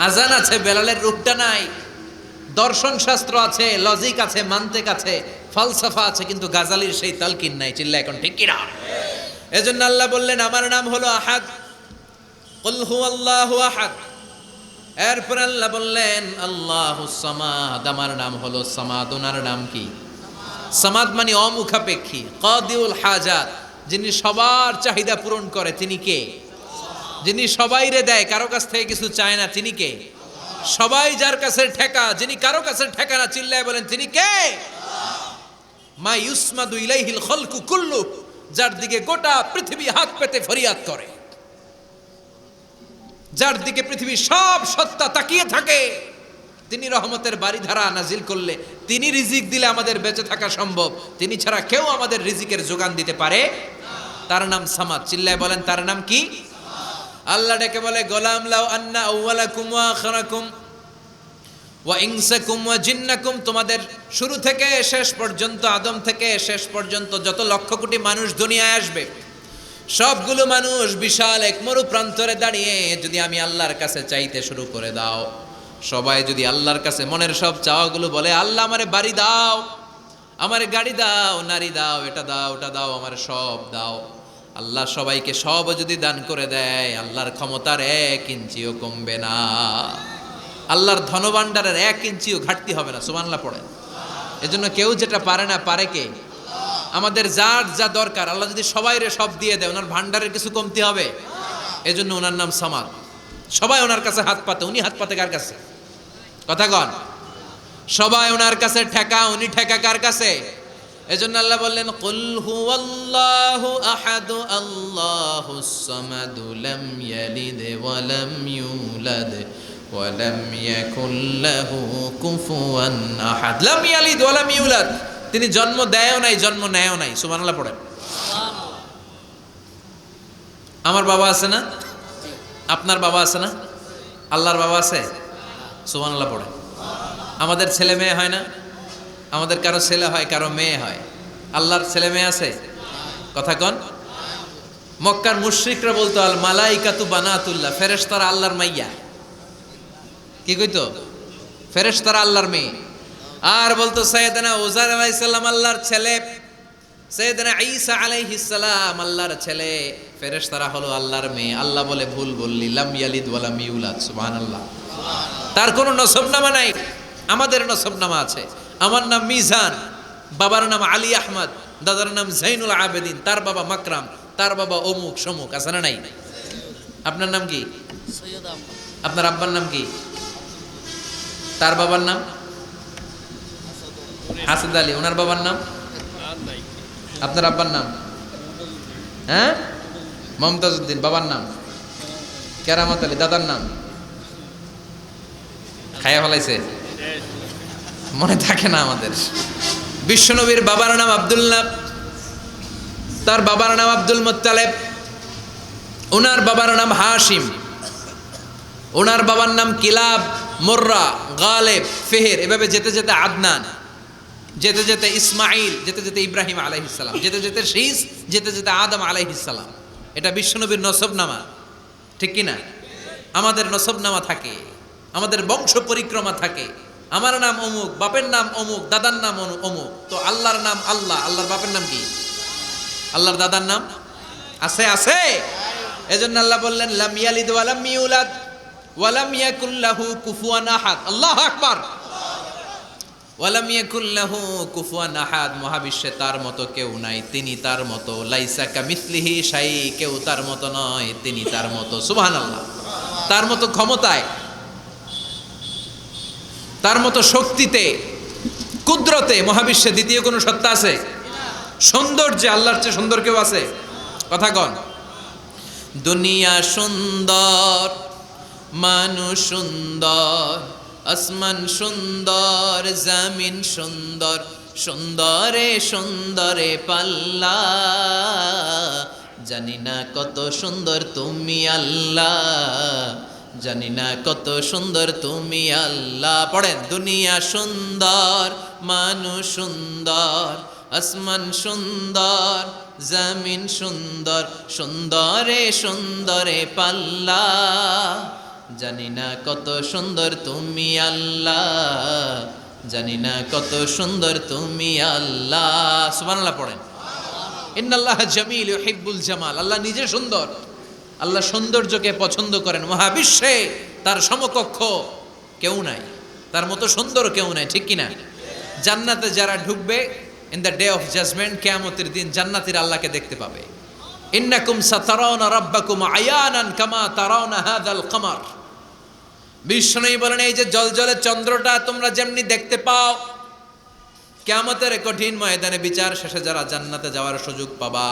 আজান আছে, বেলালের রূপটা নাই। দর্শন শাস্ত্র আছে, লজিক আছে, মান্তিক আছে, ফালসাফা আছে, কিন্তু গাজালির সেই তালকিন নাই। চিল্লা এখন ঠিক কিনা? এজন্য আল্লাহ বললেন আমার নাম হলো আহাদ, কুল হুয়াল্লাহু আহাদ। এরপর আল্লাহ বললেন আল্লাহুস সামাদ, আমার নাম হলো সামাদ। ওনার নাম কি? সামাদ মানে অমুখাপেক্ষী, কাদিউল হাজাত, যিনি সবার চাহিদা পূরণ করে। তিনি কে? যিনি সবাইরে দেয়, কারো কাছ থেকে কিছু চায় না। তিনি কে? সবাই যার কাছে ঠেকা, যিনি কারো কাছে ঠেকা না। চিল্লায় বলেন তিনি কে? মা ইউসমাদু ইলাইহিল খালকু কুল্লু, যার দিকে গোটা পৃথিবী হাত পেতে ফরিয়াদ করে, যার দিকে পৃথিবীর সব সত্তা তাকিয়ে থাকে। তিনি রহমতের বারিধারা নাজিল করলে, তিনি রিজিক দিলে আমাদের বেঁচে থাকা সম্ভব। তিনি ছাড়া কেউ আমাদের রিজিকের যোগান দিতে পারে। তার নাম সামাদ। চিল্লায় বলেন তার নাম কি? আল্লাহ ডেকে বলে গোলাম লাউ আন্না আউওয়ালাকুম ওয়া আখিরাকুম ওয়া ইনসাকুম ওয়া জিন্নাকুম, তোমাদের শুরু থেকে শেষ পর্যন্ত, আদম থেকে শেষ পর্যন্ত যত লক্ষ কোটি মানুষ দুনিয়ায় আসবে, সবগুলো মানুষ বিশাল এক মরু প্রান্তরে দাঁড়িয়ে যদি আমি আল্লাহর কাছে চাইতে শুরু করে দাও, সবাই যদি আল্লাহর কাছে মনের সব চাওয়াগুলো বলে, আল্লাহ আমারে বাড়ি দাও, আমারে গাড়ি দাও, নারী দাও, এটা দাও, ওটা দাও, আমার সব দাও, আল্লাহ সবাইকে সব যদি দান করে দেয়, আল্লাহর ক্ষমতার 1 ইঞ্চিও কমবে না। আল্লাহর ধনভাণ্ডারের 1 ইঞ্চিও ঘাটতি হবে না। সুবহানাল্লাহ পড়েন। এজন্য কেউ যেটা পারে না, পারে কে? আমাদের যার যা দরকার আল্লাহ যদি সবাইরে সব দিয়ে দেয়, ওনার ভান্ডারের কিছু কমতি হবে? এজন্য ওনার নাম সামাদ। সবাই ওনার কাছে হাত পাতে। উনি হাত পাতে কার কাছে? কথা কন। সবাই ওনার কাছে ঠেকা, উনি ঠেকা কার কাছে? এজন্য আল্লাহ বললেন কুল হুয়াল্লাহু আহাদ আল্লাহুস সামাদ লাম ইয়ালিদ ওয়া লাম ইউলাদ ওয়া লাম ইয়াকুল লাহু কুফুয়ান আহাদ। লাম ইয়ালিদ ওয়া লাম ইউলাদ, তিনি জন্ম দেয়ও নাই, জন্ম নেয়ও নাই। সুবহানাল্লাহ পড়েন। আমার বাবা আছে না? আপনার বাবা আছে না? আল্লাহর বাবা আছে? সুবহানাল্লাহ পড়েন। আমাদের ছেলে মেয়ে হয় না? আমাদের কারো ছেলে হয়, কারো মেয়ে হয়। আল্লাহর ছেলে মেয়ে আছে? কথা কন। মক্কার মুশরিকরা বলতো আল মালাইকাতু বানাতুল্লাহ, ফেরেশতারা আল্লাহর মাইয়া। কি কইতো? ফেরেশতারা আল্লাহর মেয়ে। আর বলতো সাইয়েদনা উযাইর আলাইহিস সালাম আল্লাহর ছেলে, সাইয়েদনা ঈসা আলাইহিস সালাম আল্লাহর ছেলে, ফেরেশতারা হলো আল্লাহর মেয়ে। আল্লাহ বলে ভুল বললি, লাম ইয়ালিদ ওয়া লাম ইউলাদ। সুবহানাল্লাহ। তার কোনো নসবনামা নাই, আমাদের নসবনামা আছে। আমার নাম মিজান, বাবার নাম আলী আহমদ, দাদার নাম জাইনুল আবেদিন, তার বাবা মাকরাম, তার বাবা অমুক সমুক। আছে না নাই? আপনার নাম কি? আপনার আব্বার নাম কি? তার বাবার নাম হাসাদ আলী, ওনার বাবার নাম? আপনার আব্বার নাম? হ্যাঁ, মমতাজ উদ্দিন। বাবার নাম কেরামত আলী। দাদার নাম? খায়া ফেলাইছে, মনে থাকে না আমাদের। বিশ্বনবীর বাবার নাম আব্দুল্লাহ, তার বাবার নাম আব্দুল মুত্তালিব, ওনার বাবার নাম হাশিম, ওনার বাবার নাম কিলাব, মুররা, গালেব, ফেহের, এভাবে যেতে যেতে আদনান, যেতে যেতে ইসমাইল, যেতে যেতে ইব্রাহিম আলাইহিস সালাম, যেতে যেতে শীস, যেতে যেতে আদম আলাইহিস সালাম। এটা বিশ্বনবীর নসবনামা, ঠিক কি না? আমাদের নসবনামা থাকে, আমাদের বংশ পরিক্রমা থাকে। আমার নাম অমুক, বাপের নাম অমুক, দাদার নাম অমুক। তো আল্লাহর নাম আল্লাহ, আল্লাহর বাপের নাম কি? আল্লাহর দাদার নাম আছে? আছে। এজন্য আল্লাহ বললেন লাম ইয়ালিদ ওয়া লাম ইউলাদ ওয়া লাম ইয়াকুল লাহু কুফুয়ান আহাদ। আল্লাহু আকবার। ওয়া লাম ইয়াকুল লাহু কুফুয়ান আহাদ, মহাবিশ্বে তার মতো কেউ নাই, তিনি তার মতো। লাইসা কামিসলিহি শাই, কেউ তার মতো নয়, তিনি তার মতো। সুবহানাল্লাহ। তার মতো ক্ষমতায়, তার মতো শক্তিতে, কুদরতে মহাবিশ্বে দ্বিতীয় কোনো সত্তা আছে? সৌন্দর্যে আল্লাহর চেয়ে সুন্দর কেউ আছে? কথা কন। দুনিয়া সুন্দর, মানুষ সুন্দর, আসমান সুন্দর, জমিন সুন্দর, সুন্দরে সুন্দরে পাল্লা, জানি না কত সুন্দর তুমি আল্লাহ, জানি না কত সুন্দর তুমি আল্লাহ। পড়েন। দুনিয়া সুন্দর, মানুষ সুন্দর, আসমান সুন্দর, জমিন সুন্দর, সুন্দরে সুন্দরে পাল্লা, জানি না কত সুন্দর তুমি আল্লাহ, জানি না কত সুন্দর তুমি আল্লাহ। সুবহানাল্লাহ পড়েন। ইন্নাল্লাহ জামিল ইউহিব্বুল জামাল। আল্লাহ নিজে সুন্দর, আল্লাহ সৌন্দর্যকে পছন্দ করেন। মহাবিশ্বে তার সমকক্ষ কেউ নাই, তার মতো সুন্দর কেউ নাই, ঠিক কিনা? জান্নাতে যারা ঢুকবে in the day of judgment, কিয়ামতের দিন জান্নাতীরা আল্লাহকে দেখতে পাবে। ইন্নাকুম সাতারাউনা রাব্বাকুম আয়ানান কামা তারাউনা হাযাল কমার। বিষ্ণু বলেন, এই যে জলজলে চন্দ্রটা তোমরা যেমনি দেখতে পাও, কিয়ামতের কঠিন ময়দানে বিচার শেষে যারা জান্নাতে যাওয়ার সুযোগ পাবা,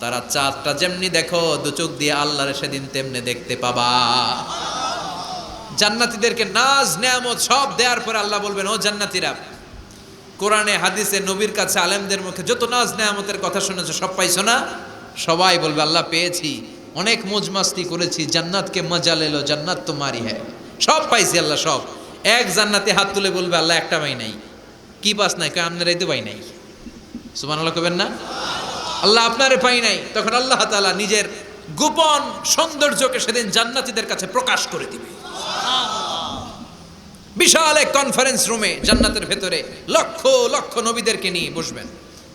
তারা চাঁদটা যেমনি দেখো দু চোখ দিয়ে আল্লাহর সেদিন তেমনি দেখতে পাবা। জান্নাতীদেরকে নাজ নেয়ামত সব দেওয়ার পরে আল্লাহ বলবেন, ও জান্নাতীরা, কোরআনে হাদিসে নবীর কাছে আলেমদের মুখে যত নাজ নেয়ামতের কথা শুনেছো সব পাইছো না? সবাই বলবে, আল্লাহ পেয়েছি, অনেক মজমাস্তি করেছি, জান্নাতকে মজা লেলো, জান্নাত তোমারই হ্যাঁ, সব পাইছি আল্লাহ সব। এক জান্নাতি হাত তুলে বলবে, আল্লাহ একটা পাই নাই। কি পাস নাই? কয় আপনারাই তো পাই নাই। সুবহানাল্লাহ কবেন না? আল্লাহ আপনারে পাই নাই। তখন আল্লাহ তাআলা নিজের গোপন সৌন্দর্যকে সেদিন জান্নাতীদের কাছে প্রকাশ করে দিবে। বিশাল এক কনফারেন্স রুমে জান্নাতের ভেতরে লক্ষ লক্ষ নবীদেরকে নিয়ে বসবেন,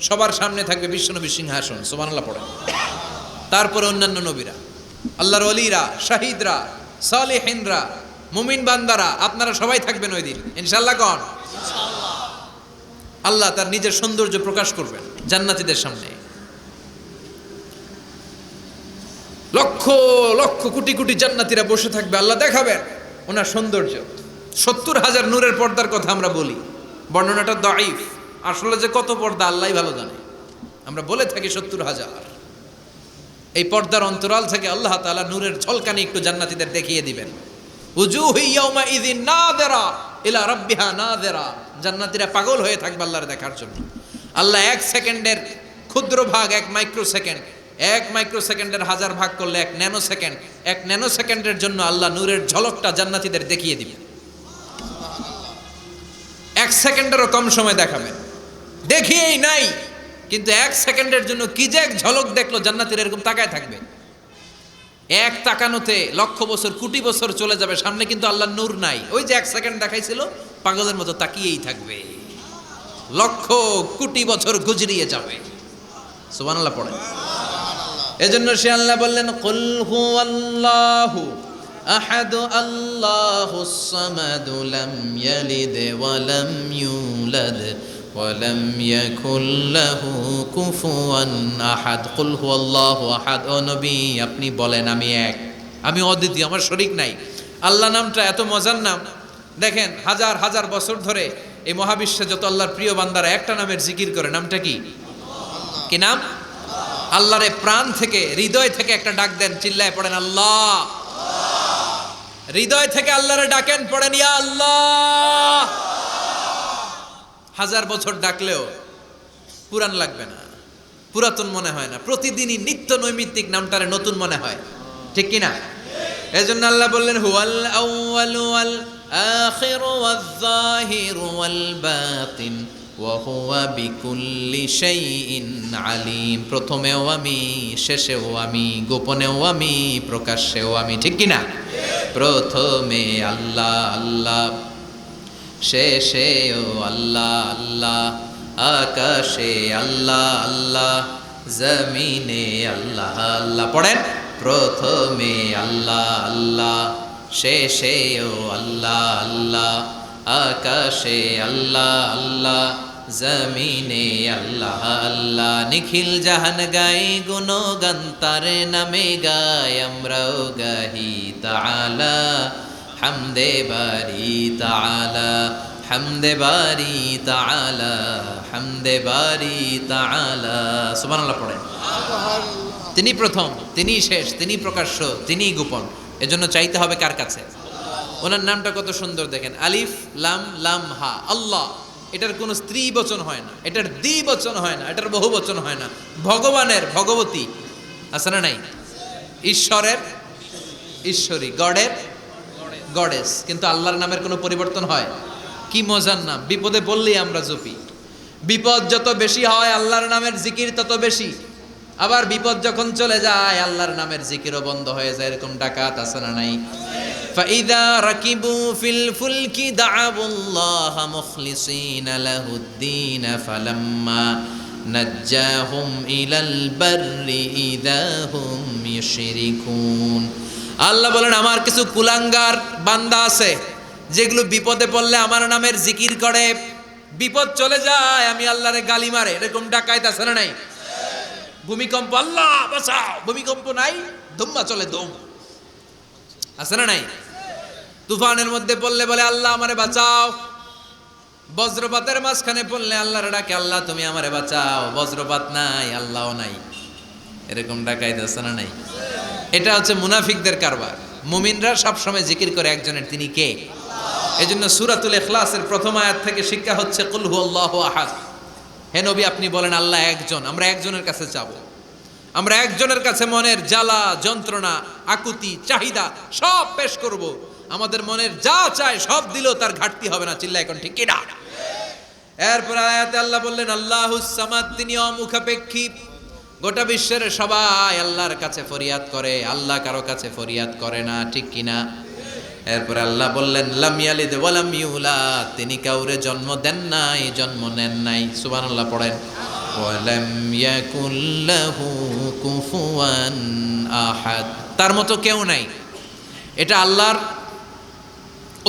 সবার সামনে থাকবে বিশ্বনবীর সিংহাসন। সুবহানাল্লাহ পড়েন। তারপরে অন্যান্য নবীরা, আল্লাহর ওলিরা, শাহিদরা, সালেহিনরা, মুমিন বান্দারা, আপনারা সবাই থাকবেন ওই দিন ইনশাআল্লাহ। কোন আল্লাহ তার নিজের সৌন্দর্য প্রকাশ করবেন জান্নাতীদের সামনে। লক্ষ লক্ষ কোটি কোটি জান্নাতীরা বসে থাকবে, আল্লাহ দেখাবেন ওনার সৌন্দর্য। 70,000 নূরের পর্দার কথা আমরা বলি, বর্ণনাটা দাঈফ, আসলে যে কত পর্দা আল্লাহই ভালো জানে। আমরা বলে থাকি 70,000। এই পর্দার অন্তরাল থেকে আল্লাহ তাআলা নূরের ঝলকানি একটু জান্নাতীদের দেখিয়ে দিবেন। উজুহু ইয়াউমা ইযিন নাযিরা ইলা রাব্বিহা নাযিরা। জান্নাতীরা পাগল হয়ে থাকবে আল্লাহর দেখার জন্য। আল্লাহ এক সেকেন্ডের ক্ষুদ্র ভাগ, এক মাইক্রো সেকেন্ড, এক মাইক্রো সেকেন্ডের 1000 ভাগ করলে এক ন্যানো সেকেন্ড, এক ন্যানো সেকেন্ডের জন্য আল্লাহ নূরের ঝলকটা জান্নাতীদের দেখিয়ে দিবেন। এক সেকেন্ডেরও কম সময় দেখাবেন, দেখিয়েই নাই, কিন্তু এক সেকেন্ডের জন্য কি যে এক ঝলক দেখলো জান্নাতীরা এরকম তাকায় থাকবে। এক তাকানোতে লক্ষ বছর কোটি বছর চলে যাবে, সামনে কিন্তু আল্লাহর নূর নাই। ওই যে এক সেকেন্ড দেখাইছিল, পাগলের মতো তাকিয়েই থাকবে, লক্ষ কোটি বছর গুজরিয়ে যাবে। সুবহানাল্লাহ পড়েন। এজন্য সে আল্লাহ বললেন, কুল হুয়াল্লাহু আহাদ আল্লাহুস সামাদ লাম ইয়ালিদ ওয়া লাম ইউলাদ ওয়া লাম ইয়াকুল লাহু কুফুয়ান আহাদ। কুল হুয়াল্লাহু আহাদ। ও নবী, আপনি বলেন আমি এক, আমি অদ্বিতীয়, আমার শরীক নাই। আল্লাহ নামটা এত মজার নাম। দেখেন, হাজার হাজার বছর ধরে এই মহাবিশ্বে যত আল্লাহর প্রিয় বান্দারা একটা নামের জিকির করে, নামটা কি? কি নাম? আল্লাহরে প্রাণ থেকে, হৃদয় থেকে একটা ডাক দেন, চিল্লায় পড়েন আল্লাহ। হৃদয় থেকে আল্লাহরে ডাকেন, পড়েন ইয়া আল্লাহ। হাজার বছর ডাকলেও পুরান লাগবে না, পুরাতন মনে হয় না। প্রতিদিনই নিত্য নৈমিত্তিক নামটারে নতুন মনে হয়, ঠিক কিনা? এজন্য আল্লাহ বললেন, হুয়াল আউয়ালু ওয়াল আখিরু ওয়াজ যাহিরু ওয়াল বাতিন ওয়া হুয়া বিকুল্লি শাইইন আলিম। প্রথমেও আমি, শেষেও আমি, গোপনেও আমি, প্রকাশ্যেও আমি, ঠিক কিনা? প্রথমে আল্লাহ আল্লাহ, শেষেও আল্লাহ আল্লাহ, আকাশে আল্লাহ আল্লাহ, জমিনে আল্লাহ আল্লাহ। পড়েন, প্রথমে আল্লাহ আল্লাহ, শেষেও আল্লাহ আল্লাহ, আকাশে আল্লাহ আল্লাহ, জমিনে আল্লাহ আল্লাহ। নিখিল জাহান গায় গুণগান, তার নামে গায় আমরাও গাহি তাআলা। হামদে বারি তাআলা, হামদে বারি তাআলা, হামদে বারি তাআলা। সুবহানাল্লাহ পড়েন। তিনি প্রথম, তিনি শেষ, তিনি প্রকাশ্য, তিনি গোপন। এজন্য চাইতে হবে কার কাছে? ওনার নামটা কত সুন্দর দেখেন, আলিফ লাম লাম হা, আল্লাহ। এটার কোনো স্ত্রী বচন হয় না, এটার দ্বি বচন হয় না, এটার বহু বচন হয় না। ভগবানের ভগবতী আছে না নাই? ঈশ্বরের ঈশ্বরী, গডের গডেস। কিন্তু আল্লাহর নামের কোনো পরিবর্তন হয়? কি মজার নাম! বিপদে বললেই আমরা জপি। বিপদ যত বেশি হয় আল্লাহর নামের জিকির তত বেশি। আবার বিপদ যখন চলে যায় আল্লাহর নামের জিকিরও বন্ধ হয়ে যায়। এরকম ডাকাত আছে না নাই? فإذا ركبوا في الفلك دعوا الله مخلصين له الدين فلما نجاهم إلى البر إذا هم يشركون আল্লাহ বলেন আমার কিছু কুলাঙ্গার বান্দা আছে যেগুলো বিপদে পড়লে আমার নামের জিকির করে, বিপদ চলে যায় আমি আল্লাহরে গালি মারে, এরকম ডাকাইত আছে না নাই? ভূমিকম্প আল্লাহ বাঁচাও, ভূমিকম্প নাই, ধুম্মা চলে দম, আছে না নাই? তুফানের মধ্যে পড়লে বলে আল্লাহ আমারে বাঁচাও, বজ্রপাতের মাঝখানে পড়লে আল্লাহর ডাকে আল্লাহ তুমি আমারে বাঁচাও, বজ্রপাত নাই আল্লাহও নাই, এরকম ডাকাইত আছে না নাই? এটা হচ্ছে মুনাফিকদের কারবার। মুমিনরা সবসময় জিকির করে একজনের, তিনি কে? এই জন্য সূরাতুল ইখলাসের প্রথম আয়াত থেকে শিক্ষা হচ্ছে কুল হুয়াল্লাহু আহাদ। হে নবী আপনি বলেন আল্লাহ একজন, আমরা একজনের কাছে যাবো, আমরা একজনের কাছে মনের জ্বালা যন্ত্রণা আকুতি চাহিদা সব পেশ করব, আমাদের মনের যা চায় সব দিলেও তার ঘাটতি হবে না, চিল্লা এখন ঠিক কিনা? এরপর আয়াতে আল্লাহ বললেন আল্লাহুস সামাদ, তিনি অমুখাপেক্ষী, গোটা বিশ্বের সবাই আল্লাহর কাছে ফরিয়াদ করে, আল্লাহ কারো কাছে ফরিয়াদ করে না, ঠিক কিনা? এরপর আল্লাহ বললেন লাম ইয়ালিদ ওয়া লাম ইউলাদ, তিনি কাউরে জন্ম দেন নাই, জন্ম নেন নাই, সুবহানাল্লাহ পড়েন। ওয়া লাম ইয়াকুল লাহু কুফুয়ান আহাদ, তার মতো কেউ নাই। এটা আল্লাহর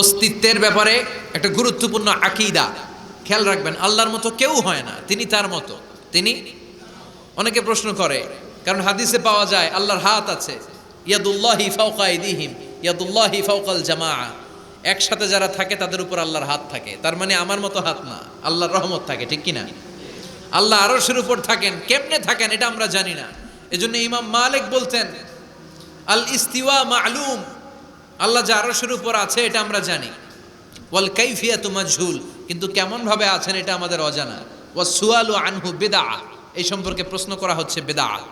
অস্তিত্বের ব্যাপারে একটা গুরুত্বপূর্ণ আকীদা, খেয়াল রাখবেন, আল্লাহর মতো কেউ হয় না, তিনি তার মতো, তিনি। অনেকে প্রশ্ন করে, কারণ হাদিসে পাওয়া যায় আল্লাহর হাত আছে, ইয়াদুল্লাহি ফাওকা আইদিহিম ইয়াদুল্লাহি ফাওকাল জামাআ, একসাথে যারা থাকে তাদের উপর আল্লাহর হাত থাকে, তার মানে আমার মতো হাত না, আল্লাহর রহমত থাকে, ঠিক কিনা? আল্লাহ আরশের উপর থাকেন, কেমনে থাকেন এটা আমরা জানি না। এজন্য ইমাম মালিক বলতেন আল ইস্তিওয়া মা'লুম, আল্লাহ যে আরশের উপর আছে এটা আমরা জানি, ওয়াল কাইফিয়াতু মাজহুল, কিন্তু কেমন ভাবে আছেন এটা আমাদের অজানা। ওয়াস সুআলু আনহু বিদআহ, এই সম্পর্কে প্রশ্ন করা হচ্ছে বিদআত।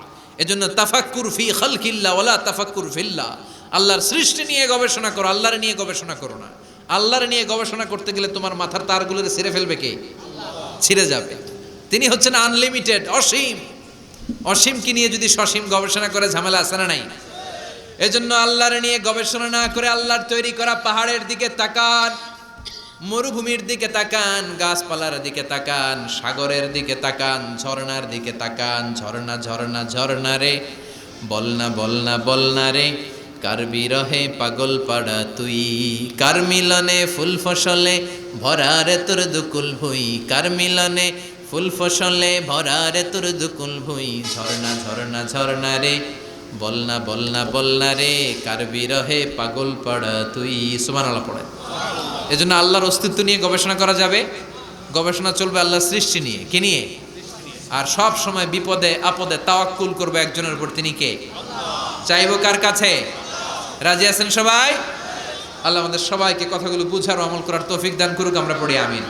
এজন্য তাফাক্কুর ফি খালকিল্লাহ ওয়ালা তাফাক্কুর ফিল্লাহ, আল্লাহর সৃষ্টি নিয়ে গবেষণা করো, আল্লাহর নিয়ে গবেষণা করো না। আল্লাহর নিয়ে গবেষণা করতে গেলে তোমার মাথার তারগুলো ছিঁড়ে ফেলবে কে? ছিঁড়ে যাবে। তিনি হচ্ছেন আনলিমিটেড, অসীম, অসীমকে নিয়ে যদি সসীম গবেষণা করে ঝামেলা আছে না নাই? এজন্য আল্লাহর নিয়ে গবেষণা না করে আল্লাহর তৈরি করা পাহাড়ের দিকে তাকান, মরুভূমির দিকে তাকান, গাছপালার দিকে তাকান, সাগরের দিকে তাকান, ঝর্ণার দিকে তাকান, ঝর্ণা ঝর্ণা ঝর্ণা রে, বলনা বলনা বলনা রে, কার বিরহে পাগল পাড়া তুই, কার মিলনে ফুল ফসলে ভরা রে তোর দুকুল ভুই, কার মিলনে ফুল ফসলে ভরা রে তোর দুকুল ভুই, ঝর্ণা ঝর্ণা ঝর্ণা রে, বলনা বলনা বলনা রে, কার বিরহে পাগল পাড়া তুই। সুবহানাল্লাহ পড়ে। এজন্য আল্লাহর অস্তিত্ব নিয়ে গবেষণা করা যাবে, গবেষণা চলবে আল্লাহর সৃষ্টি নিয়ে, কি নিয়ে? আর সব সময় বিপদে আপদে তাওয়াক্কুল করবে একজনের উপর, তিনি কে? চাইবো কার কাছে? রাজি আছেন সবাই? আল্লাহ আমাদের সবাইকে কথাগুলো বুঝার ও আমল করার তৌফিক দান করুক, আমরা পড়ি আমিন।